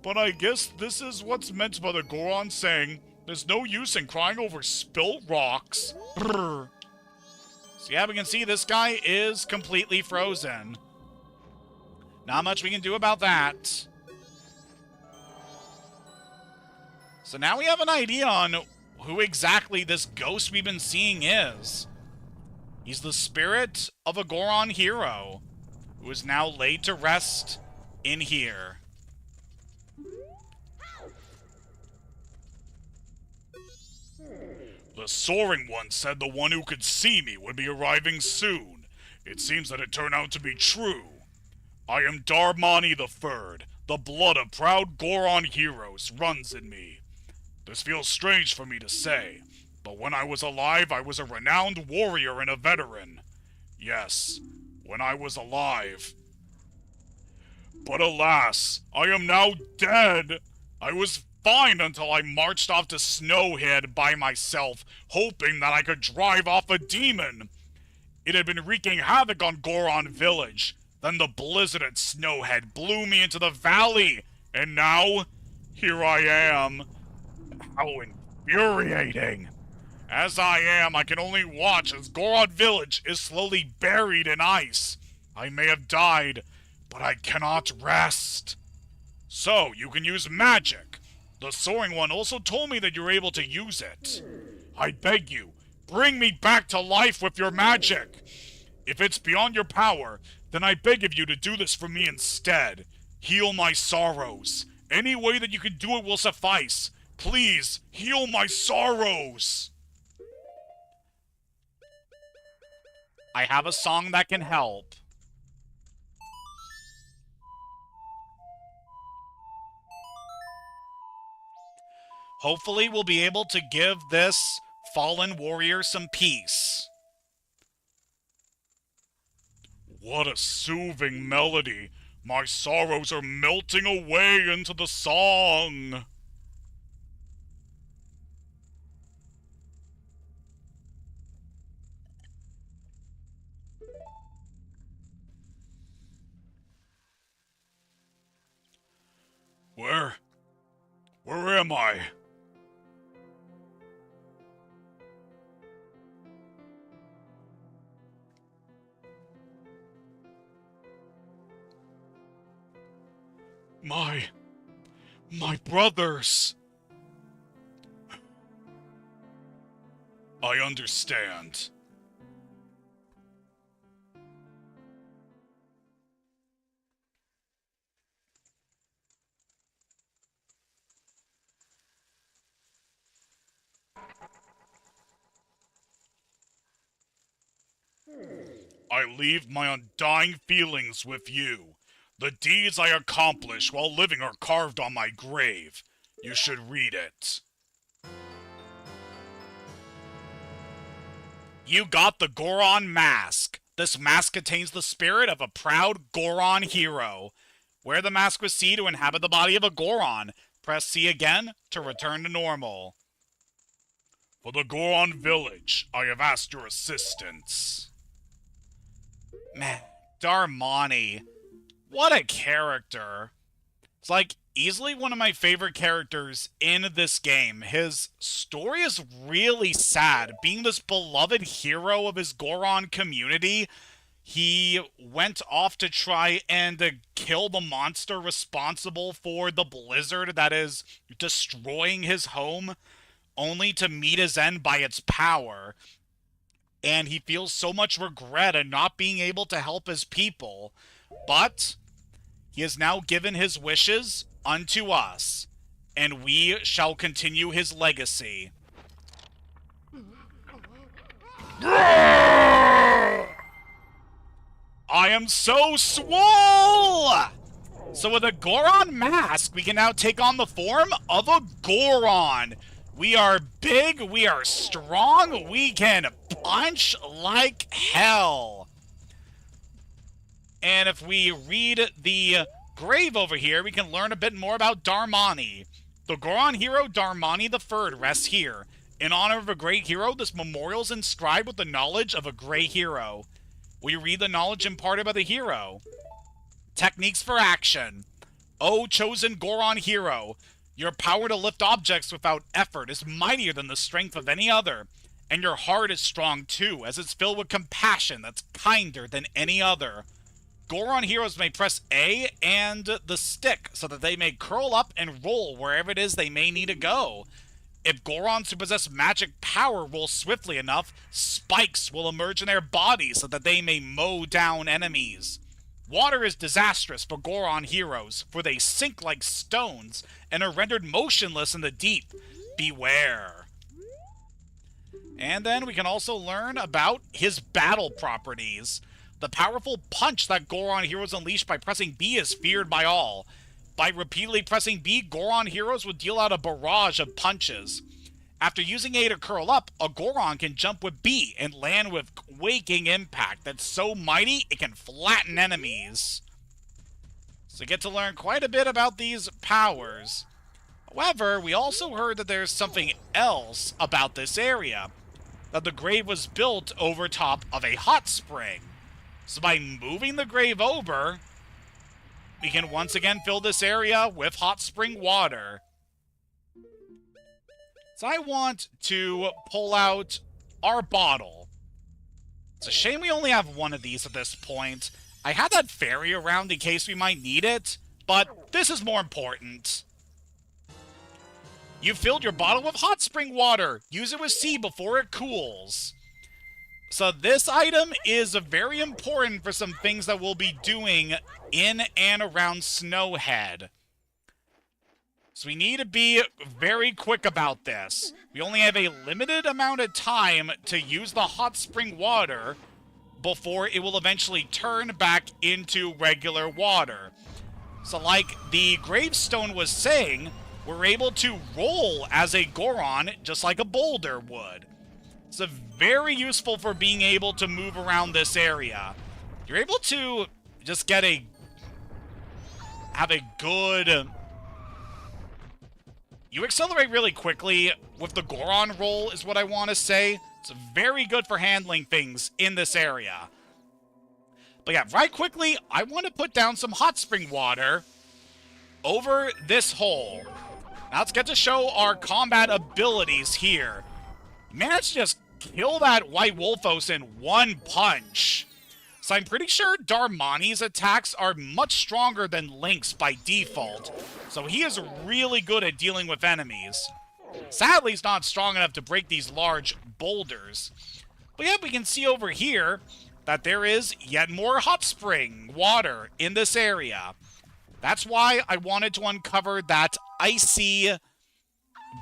But I guess this is what's meant by the Goron saying, there's no use in crying over spilt rocks. Brr. So yeah, we can see this guy is completely frozen. Not much we can do about that. So now we have an idea on who exactly this ghost we've been seeing is. He's the spirit of a Goron hero, who is now laid to rest in here. The soaring one said the one who could see me would be arriving soon. It seems that it turned out to be true. I am Darmani the Third. The blood of proud Goron heroes runs in me. This feels strange for me to say, but when I was alive, I was a renowned warrior and a veteran. Yes, when I was alive. But alas, I am now dead. I was fine until I marched off to Snowhead by myself, hoping that I could drive off a demon. It had been wreaking havoc on Goron village. Then the blizzard at Snowhead blew me into the valley, and now, here I am. How infuriating. As I am, I can only watch as Goron Village is slowly buried in ice. I may have died, but I cannot rest. So, you can use magic. The Soaring One also told me that you're able to use it. I beg you, bring me back to life with your magic. If it's beyond your power, then I beg of you to do this for me instead. Heal my sorrows. Any way that you can do it will suffice. Please, heal my sorrows. I have a song that can help. Hopefully we'll be able to give this fallen warrior some peace. What a soothing melody. My sorrows are melting away into the song. Where am I? My brothers. I understand. I leave my undying feelings with you. The deeds I accomplish while living are carved on my grave. You should read it. You got the Goron mask. This mask contains the spirit of a proud Goron hero. Wear the mask with C to inhabit the body of a Goron. Press C again to return to normal. For the Goron village, I have asked your assistance. Man, Darmani. What a character. It's like easily one of my favorite characters in this game. His story is really sad. Being this beloved hero of his Goron community, he went off to try and kill the monster responsible for the blizzard that is destroying his home, only to meet his end by its power. And he feels so much regret at not being able to help his people. But he has now given his wishes unto us, and we shall continue his legacy. I am so swole! So with a Goron mask, we can now take on the form of a Goron. We are big, we are strong, we can punch like hell. And if we read the grave over here, we can learn a bit more about Darmani. The Goron hero Darmani III rests here. In honor of a great hero, this memorial is inscribed with the knowledge of a great hero. We read the knowledge imparted by the hero. Techniques for action. O chosen Goron hero, your power to lift objects without effort is mightier than the strength of any other. And your heart is strong too, as it's filled with compassion that's kinder than any other. Goron heroes may press A and the stick so that they may curl up and roll wherever it is they may need to go. If Gorons who possess magic power roll swiftly enough, spikes will emerge in their bodies so that they may mow down enemies. Water is disastrous for Goron heroes, for they sink like stones and are rendered motionless in the deep. Beware. And then we can also learn about his battle properties. The powerful punch that Goron heroes unleash by pressing B is feared by all. By repeatedly pressing B, Goron heroes would deal out a barrage of punches. After using A to curl up, a Goron can jump with B and land with quaking impact that's so mighty it can flatten enemies. So you get to learn quite a bit about these powers. However, we also heard that there's something else about this area. That the grave was built over top of a hot spring. So by moving the grave over, we can once again fill this area with hot spring water. So I want to pull out our bottle. It's a shame we only have one of these at this point. I had that fairy around in case we might need it, but this is more important. You filled your bottle with hot spring water. Use it with C before it cools. So this item is very important for some things that we'll be doing in and around Snowhead. So we need to be very quick about this. We only have a limited amount of time to use the hot spring water before it will eventually turn back into regular water. So like the gravestone was saying, we're able to roll as a Goron just like a boulder would. It's very useful for being able to move around this area. You're able to just have a good... You accelerate really quickly with the Goron roll is what I want to say. It's very good for handling things in this area. But yeah, right quickly, I want to put down some hot spring water over this hole. Now let's get to show our combat abilities here. Managed to just kill that White Wolfos in one punch. So I'm pretty sure Darmani's attacks are much stronger than Link's by default. So he is really good at dealing with enemies. Sadly, he's not strong enough to break these large boulders. But yeah, we can see over here that there is yet more hot spring water in this area. That's why I wanted to uncover that icy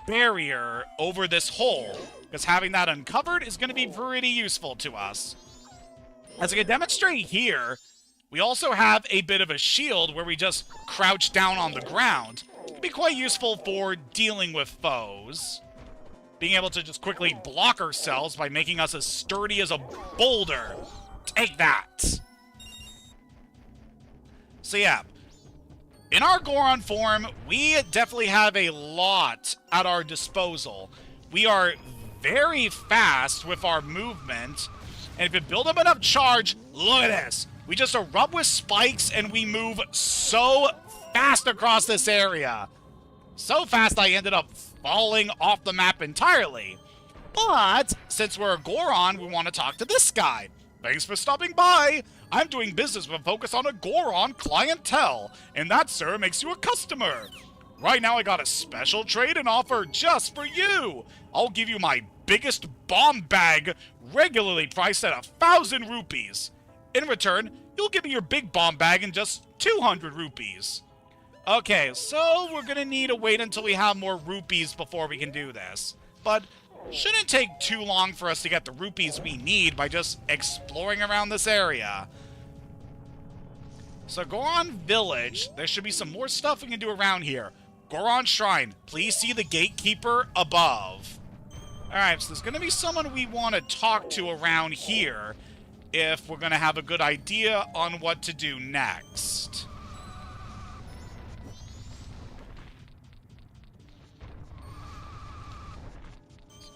barrier over this hole, because having that uncovered is going to be pretty useful to us. As I can demonstrate here, we also have a bit of a shield where we just crouch down on the ground. It can be quite useful for dealing with foes. Being able to just quickly block ourselves by making us as sturdy as a boulder. Take that! So yeah, in our Goron form, we definitely have a lot at our disposal. We are very fast with our movement, and if you build up enough charge, look at this. We just erupt with spikes, and we move so fast across this area. So fast I ended up falling off the map entirely. But since we're a Goron, we want to talk to this guy. Thanks for stopping by. I'm doing business with a focus on a Goron clientele, and that, sir, makes you a customer. Right now I got a special trade and offer just for you. I'll give you my biggest bomb bag, regularly priced at 1,000 rupees. In return, you'll give me your big bomb bag in just 200 rupees. Okay, so we're gonna need to wait until we have more rupees before we can do this. But shouldn't take too long for us to get the rupees we need by just exploring around this area. So Goron Village, there should be some more stuff we can do around here. Goron Shrine, please see the gatekeeper above. Alright, so there's going to be someone we want to talk to around here if we're going to have a good idea on what to do next.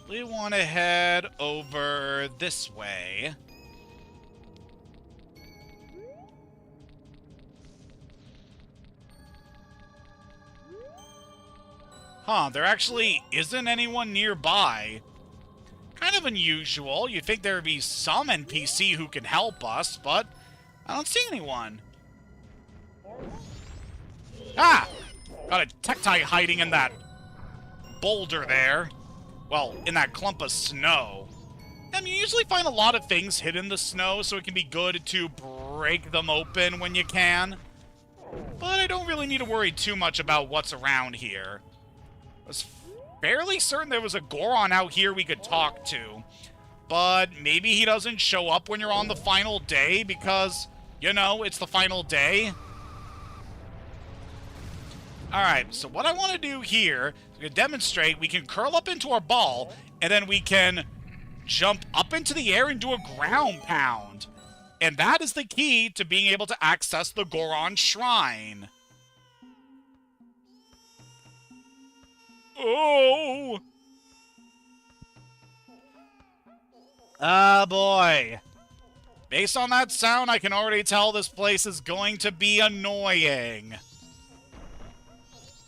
We want to head over this way. Huh, there actually isn't anyone nearby. Kind of unusual. You'd think there would be some NPC who can help us, but I don't see anyone. Ah! Got a Tectite hiding in that boulder there. Well, in that clump of snow. I mean, you usually find a lot of things hidden in the snow, so it can be good to break them open when you can. But I don't really need to worry too much about what's around here. I was fairly certain there was a Goron out here we could talk to. But maybe he doesn't show up when you're on the final day because, you know, it's the final day. Alright, so what I want to do here, to demonstrate, we can curl up into our ball, and then we can jump up into the air and do a ground pound. And that is the key to being able to access the Goron Shrine. Oh! Ah, boy. Based on that sound, I can already tell this place is going to be annoying.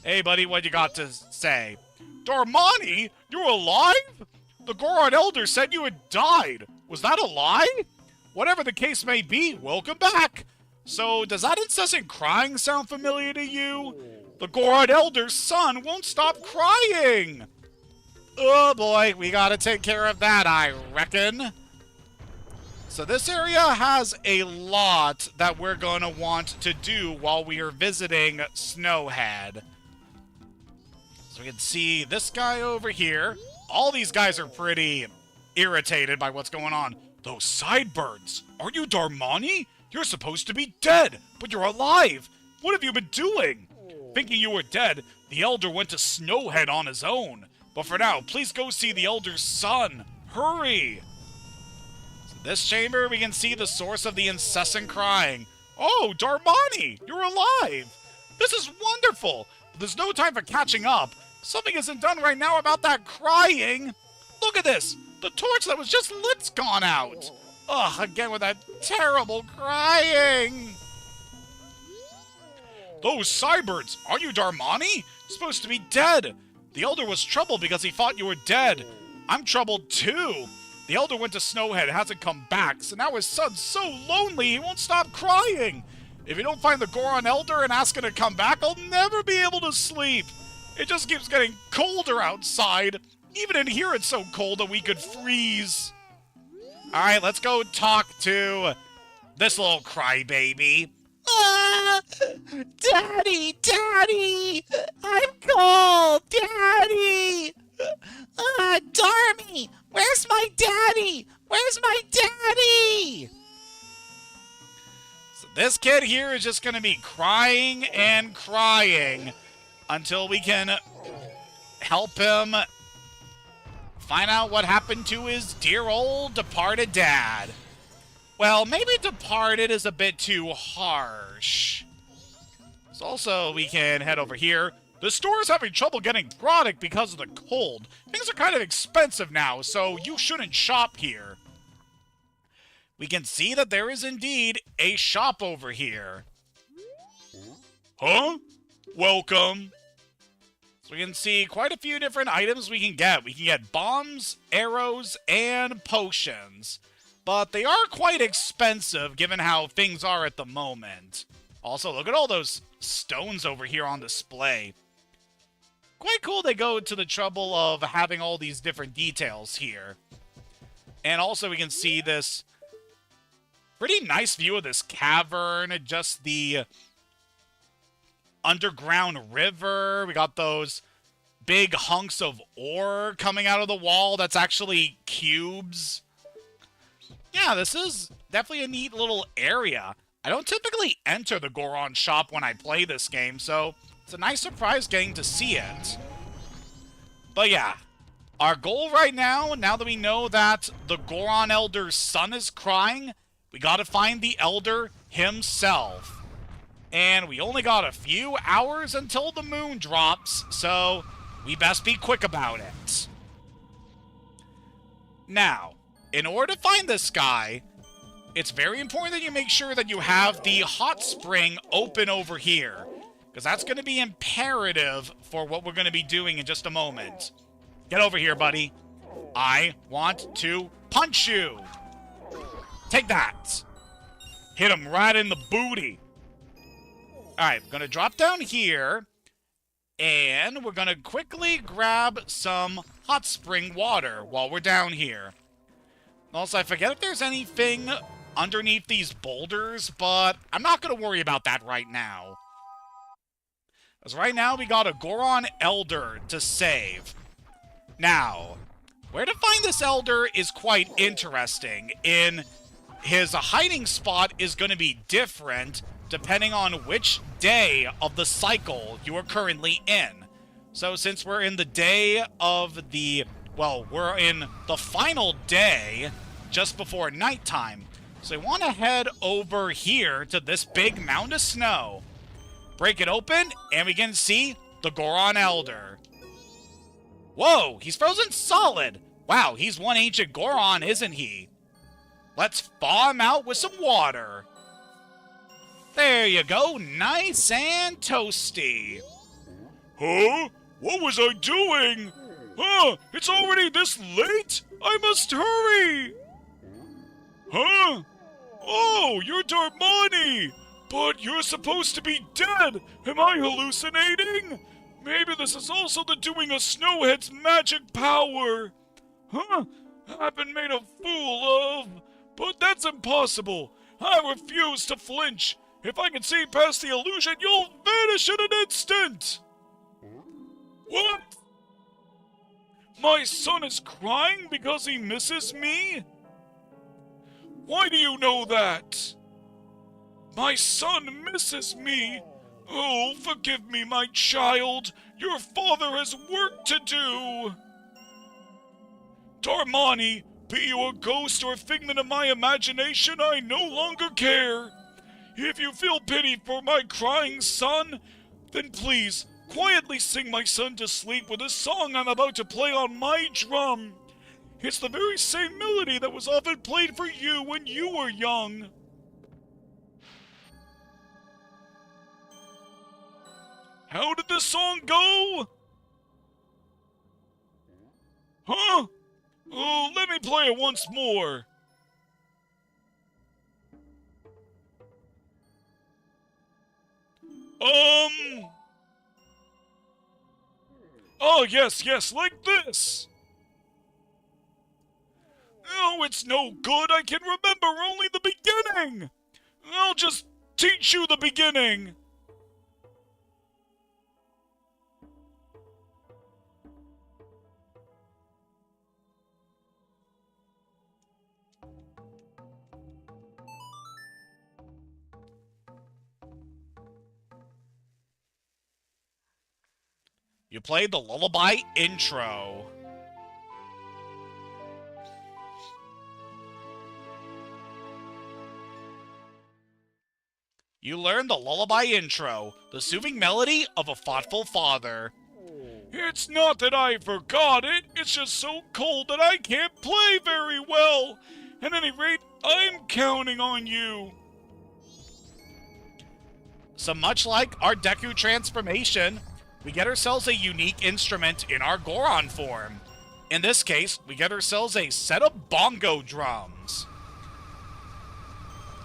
Hey, buddy, what you got to say? Darmani, you're alive? The Goron Elder said you had died. Was that a lie? Whatever the case may be, welcome back. So, does that incessant crying sound familiar to you? The Goron Elder's son won't stop crying. Oh boy, we gotta take care of that, I reckon. So this area has a lot that we're gonna want to do while we are visiting Snowhead. So we can see this guy over here. All these guys are pretty irritated by what's going on. Those sideburns! Aren't you Darmani? You're supposed to be dead, but you're alive! What have you been doing? Thinking you were dead, the Elder went to Snowhead on his own. But for now, please go see the Elder's son. Hurry! So this chamber, we can see the source of the incessant crying. Oh, Darmani! You're alive! This is wonderful! But there's no time for catching up. Something isn't done right now about that crying! Look at this! The torch that was just lit's gone out! Ugh, again with that terrible crying! Those cyberds! Aren't you Darmani? You're supposed to be dead! The Elder was troubled because he thought you were dead. I'm troubled too. The Elder went to Snowhead, hasn't come back, so now his son's so lonely he won't stop crying. If you don't find the Goron Elder and ask him to come back, I'll never be able to sleep. It just keeps getting colder outside. Even in here it's so cold that we could freeze. Alright, let's go talk to this little crybaby. Daddy! Daddy! I'm cold! Daddy! Darmy! Where's my daddy? Where's my daddy? So this kid here is just going to be crying and crying until we can help him find out what happened to his dear old departed dad. Well, maybe departed is a bit too harsh. So also, we can head over here. The store's having trouble getting product because of the cold. Things are kind of expensive now, so you shouldn't shop here. We can see that there is indeed a shop over here. Huh? Welcome. So we can see quite a few different items we can get. We can get bombs, arrows, and potions. But they are quite expensive given how things are at the moment. Also, look at all those stones over here on display. Quite cool they go to the trouble of having all these different details here. And also we can see this pretty nice view of this cavern, just the underground river. We got those big hunks of ore coming out of the wall that's actually cubes. Yeah, this is definitely a neat little area. I don't typically enter the Goron shop when I play this game, so it's a nice surprise getting to see it. But yeah, our goal right now that we know that the Goron Elder's son is crying, we gotta find the Elder himself. And we only got a few hours until the moon drops, so we best be quick about it. Now, in order to find this guy, it's very important that you make sure that you have the hot spring open over here, because that's going to be imperative for what we're going to be doing in just a moment. Get over here, buddy. I want to punch you. Take that. Hit him right in the booty. Alright, we're going to drop down here, and we're going to quickly grab some hot spring water while we're down here. Also, I forget if there's anything underneath these boulders, but I'm not going to worry about that right now. Because right now, we got a Goron Elder to save. Now, where to find this Elder is quite interesting. His hiding spot is going to be different depending on which day of the cycle you are currently in. So since we're in the day of the... Well, we're in the final day just before nighttime. So we want to head over here to this big mound of snow. Break it open, and we can see the Goron Elder. Whoa, he's frozen solid. Wow, he's one ancient Goron, isn't he? Let's thaw him out with some water. There you go, nice and toasty. Huh? What was I doing? Huh? It's already this late? I must hurry! Huh? Oh, you're Darmani! But you're supposed to be dead! Am I hallucinating? Maybe this is also the doing of Snowhead's magic power! Huh? I've been made a fool of... But that's impossible! I refuse to flinch! If I can see past the illusion, you'll vanish in an instant! What? My son is crying because he misses me? Why do you know that? My son misses me. Oh, forgive me, my child. Your father has work to do. Darmani, be you a ghost or figment of my imagination, I no longer care. If you feel pity for my crying son, then please, quietly sing my son to sleep with a song I'm about to play on my drum. It's the very same melody that was often played for you when you were young. How did this song go? Huh? Oh, let me play it once more. Oh, yes, like this. Oh, it's no good. I can remember only the beginning. I'll just teach you the beginning. You played the lullaby intro. You learned the lullaby intro, the soothing melody of a thoughtful father. It's not that I forgot it, it's just so cold that I can't play very well. At any rate, I'm counting on you. So much like our Deku transformation, we get ourselves a unique instrument in our Goron form. In this case, we get ourselves a set of bongo drums.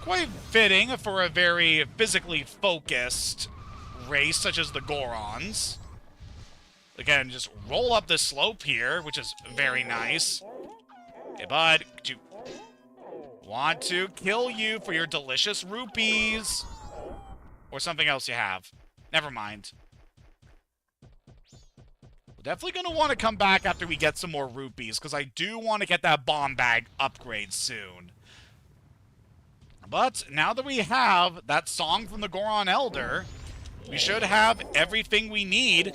Quite fitting for a very physically focused race such as the Gorons. Again, just roll up this slope here, which is very nice. Hey, bud, want to kill you for your delicious rupees. Or something else you have. Never mind. We're definitely going to want to come back after we get some more rupees, because I do want to get that bomb bag upgrade soon. But now that we have that song from the Goron Elder, we should have everything we need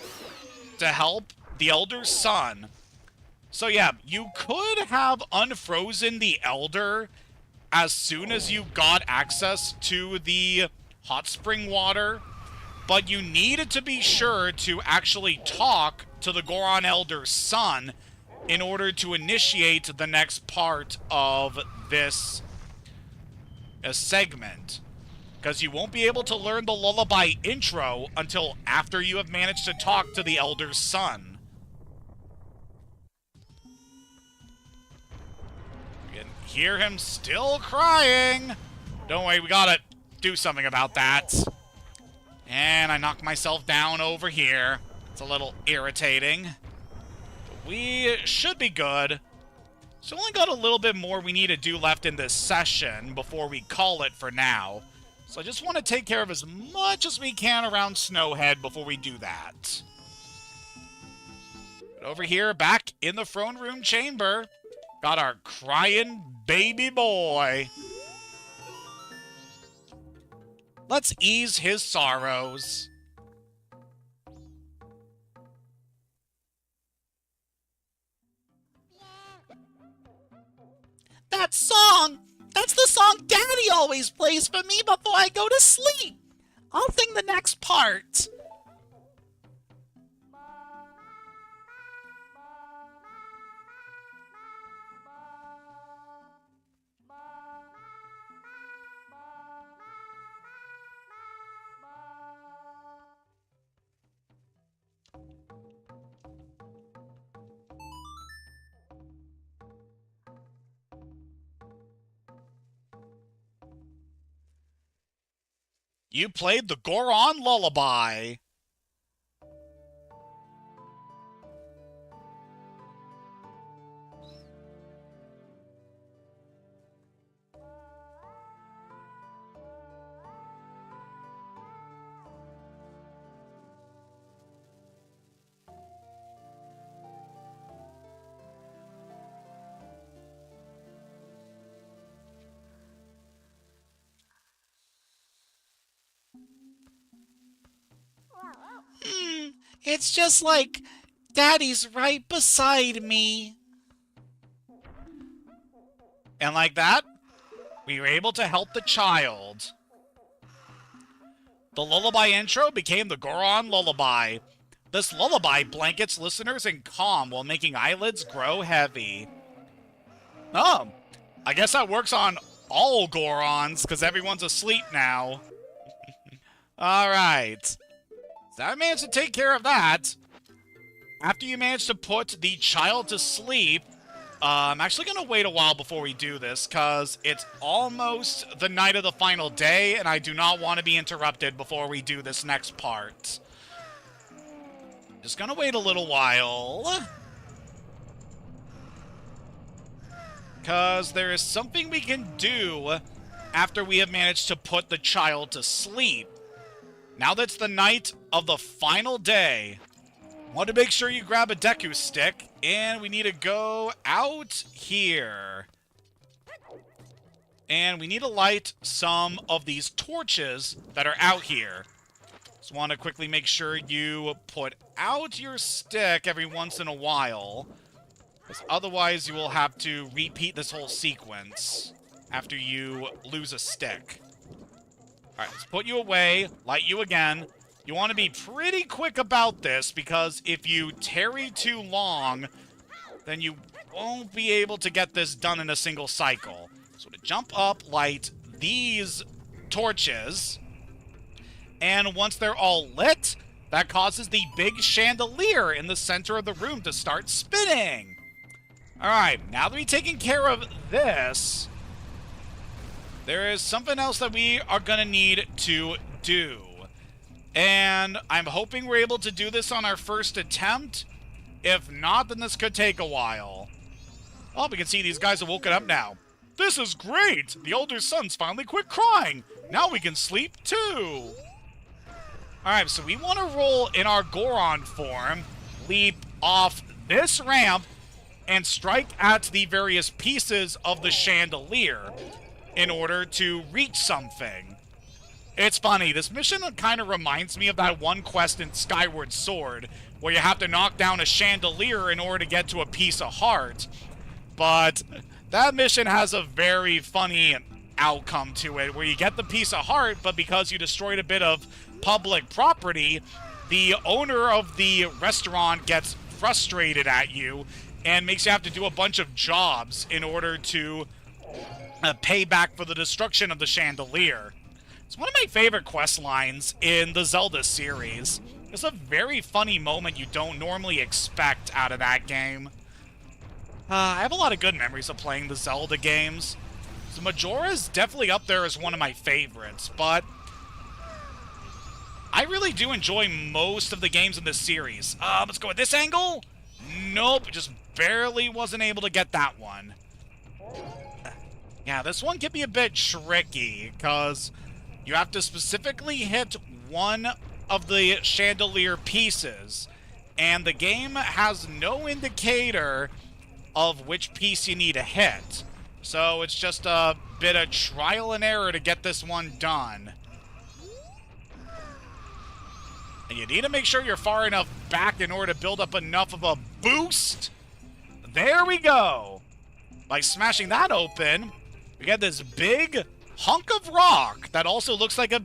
to help the Elder's son. So yeah, you could have unfrozen the Elder as soon as you got access to the hot spring water, but you needed to be sure to actually talk to the Goron Elder's son in order to initiate the next part of this segment. Because you won't be able to learn the lullaby intro until after you have managed to talk to the Elder's son. You can hear him still crying. Don't worry, we gotta do something about that. And I knocked myself down over here. It's a little irritating. But we should be good. So only got a little bit more we need to do left in this session before we call it for now. So I just want to take care of as much as we can around Snowhead before we do that. But over here, back in the throne room chamber, got our crying baby boy. Let's ease his sorrows. That song! That's the song Daddy always plays for me before I go to sleep! I'll sing the next part. You played the Goron Lullaby. It's just like Daddy's right beside me. And like that, we were able to help the child. The lullaby intro became the Goron Lullaby. This lullaby blankets listeners in calm while making eyelids grow heavy. Oh, I guess that works on all Gorons, because everyone's asleep now. Alright. So I managed to take care of that. After you manage to put the child to sleep, I'm actually going to wait a while before we do this, because it's almost the night of the final day, and I do not want to be interrupted before we do this next part. Just going to wait a little while. Because there is something we can do after we have managed to put the child to sleep. Now that's the night of the final day, want to make sure you grab a Deku stick, and we need to go out here. And we need to light some of these torches that are out here. Just want to quickly make sure you put out your stick every once in a while, because otherwise you will have to repeat this whole sequence after you lose a stick. Alright, let's put you away, light you again. You want to be pretty quick about this, because if you tarry too long, then you won't be able to get this done in a single cycle. So to jump up, light these torches, and once they're all lit, that causes the big chandelier in the center of the room to start spinning. Alright, now that we've taken care of this, there is something else that we are going to need to do. And I'm hoping we're able to do this on our first attempt. If not, then this could take a while. Oh, we can see these guys have woken up now. This is great! The older son's finally quit crying! Now we can sleep too! Alright, so we want to roll in our Goron form, leap off this ramp, and strike at the various pieces of the chandelier in order to reach something. It's funny, this mission kind of reminds me of that one quest in Skyward Sword, where you have to knock down a chandelier in order to get to a piece of heart. But that mission has a very funny outcome to it, where you get the piece of heart, but because you destroyed a bit of public property, the owner of the restaurant gets frustrated at you and makes you have to do a bunch of jobs in order to pay back for the destruction of the chandelier. It's one of my favorite quest lines in the Zelda series. It's a very funny moment you don't normally expect out of that game. I have a lot of good memories of playing the Zelda games. So Majora is definitely up there as one of my favorites, but I really do enjoy most of the games in this series. Let's go at this angle. Nope, just barely wasn't able to get that one. Yeah, this one can be a bit tricky, because you have to specifically hit one of the chandelier pieces, and the game has no indicator of which piece you need to hit. So it's just a bit of trial and error to get this one done. And you need to make sure you're far enough back in order to build up enough of a boost. There we go. By smashing that open, we get this big hunk of rock that also looks like a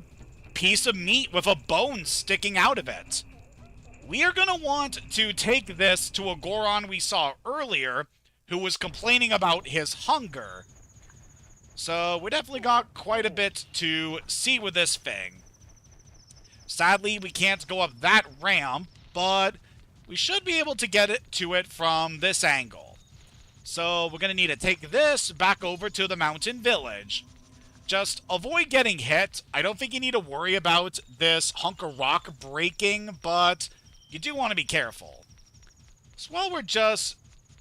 piece of meat with a bone sticking out of it. We are going to want to take this to a Goron we saw earlier who was complaining about his hunger. So we definitely got quite a bit to see with this thing. Sadly, we can't go up that ramp, but we should be able to get it to it from this angle. So we're going to need to take this back over to the mountain village. just avoid getting hit. I don't think you need to worry about this hunk of rock breaking, but you do want to be careful. So while we're just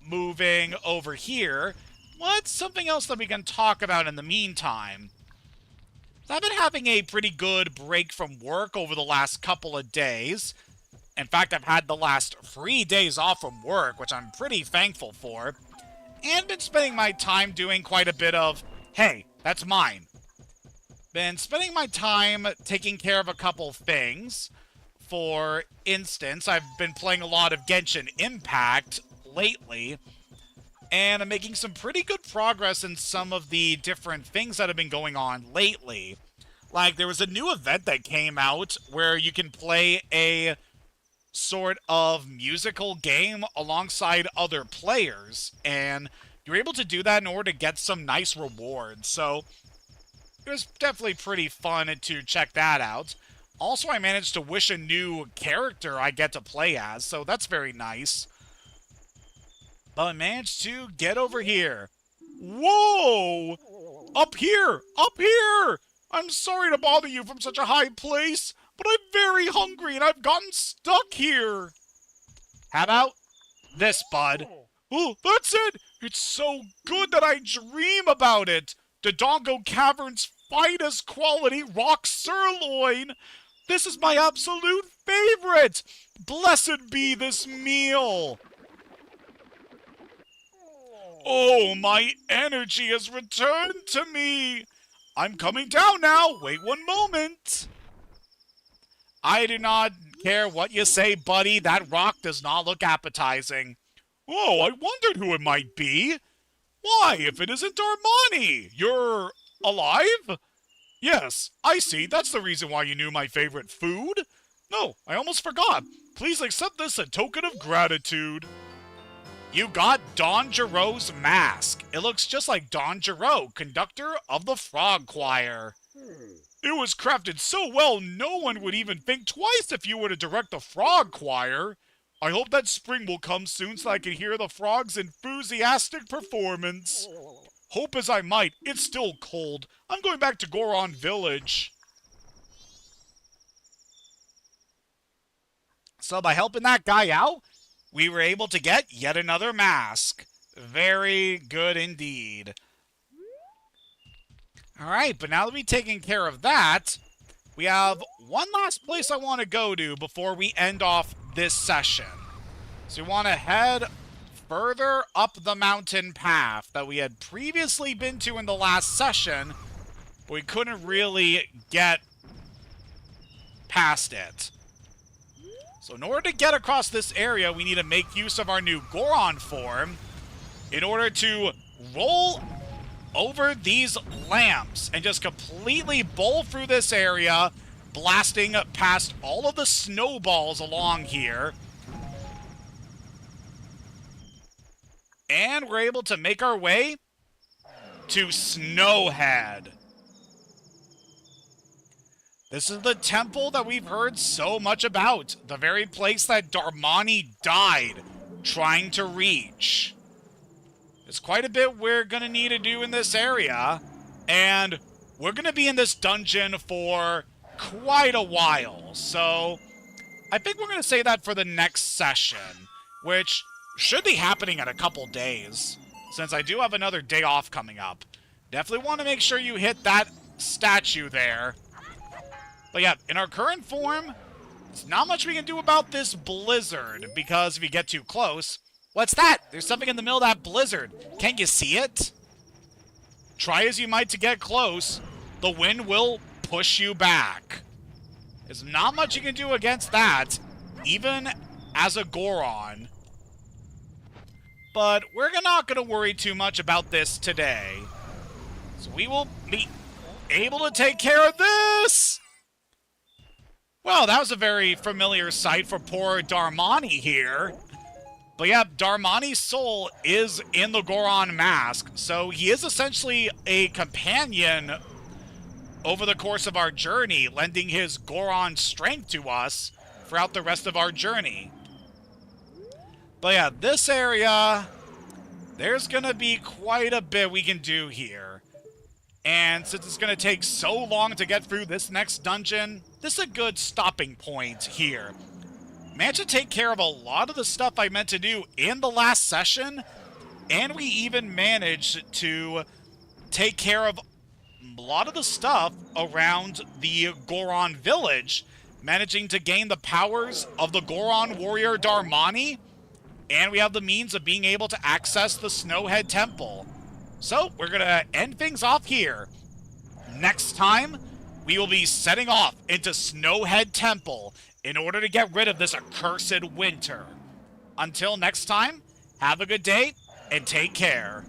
moving over here, what's something else that we can talk about in the meantime? I've been having a pretty good break from work over the last couple of days. In fact, I've had the last 3 days off from work, which I'm pretty thankful for. And been spending my time doing quite a bit of, hey, that's mine. Been spending my time taking care of a couple things. For instance, I've been playing a lot of Genshin Impact lately, and I'm making some pretty good progress in some of the different things that have been going on lately. Like, there was a new event that came out where you can play a sort of musical game alongside other players, and you're able to do that in order to get some nice rewards, so it was definitely pretty fun to check that out. Also, I managed to wish a new character I get to play as, so that's very nice. But I managed to get over here. Whoa! Up here! Up here! I'm sorry to bother you from such a high place, but I'm very hungry and I've gotten stuck here. How about this, bud? Oh, that's it! It's so good that I dream about it! Dodongo Cavern's finest quality rock sirloin! This is my absolute favorite! Blessed be this meal! Oh, my energy has returned to me! I'm coming down now! Wait one moment! I do not care what you say, buddy. That rock does not look appetizing. Oh, I wondered who it might be. Why, if it isn't Armani? You're alive? Yes, I see. That's the reason why you knew my favorite food. No, I almost forgot. Please accept this a token of gratitude. You got Don Giroux's mask. It looks just like Don Giroux, conductor of the Frog Choir. It was crafted so well no one would even think twice if you were to direct the Frog Choir. I hope that spring will come soon so I can hear the frogs' enthusiastic performance. Hope as I might, it's still cold. I'm going back to Goron Village. So by helping that guy out, we were able to get yet another mask. Very good indeed. Alright, but now that we've taken care of that, we have one last place I want to go to before we end off this session. So we want to head further up the mountain path that we had previously been to in the last session, but we couldn't really get past it. So in order to get across this area, we need to make use of our new Goron form in order to roll over these lamps and just completely bowl through this area, blasting past all of the snowballs along here. And we're able to make our way to Snowhead. This is the temple that we've heard so much about. The very place that Darmani died trying to reach. There's quite a bit we're going to need to do in this area. And we're going to be in this dungeon for quite a while. So I think we're going to say that for the next session, which should be happening in a couple days, since I do have another day off coming up. Definitely want to make sure you hit that statue there. But yeah, in our current form, there's not much we can do about this blizzard, because if you get too close... What's that? There's something in the middle of that blizzard. Can't you see it? Try as you might to get close, the wind will push you back. There's not much you can do against that, even as a Goron. But we're not going to worry too much about this today. So we will be able to take care of this! Well, that was a very familiar sight for poor Darmani here. But yeah, Darmani's soul is in the Goron mask, so he is essentially a companion over the course of our journey, lending his Goron strength to us throughout the rest of our journey. But yeah, this area, there's gonna be quite a bit we can do here. And since it's going to take so long to get through this next dungeon, this is a good stopping point here. Managed to take care of a lot of the stuff I meant to do in the last session, and we even managed to take care of a lot of the stuff around the Goron village, managing to gain the powers of the Goron warrior Darmani, and we have the means of being able to access the Snowhead Temple. So, we're going to end things off here. Next time, we will be setting off into Snowhead Temple in order to get rid of this accursed winter. Until next time, have a good day, and take care.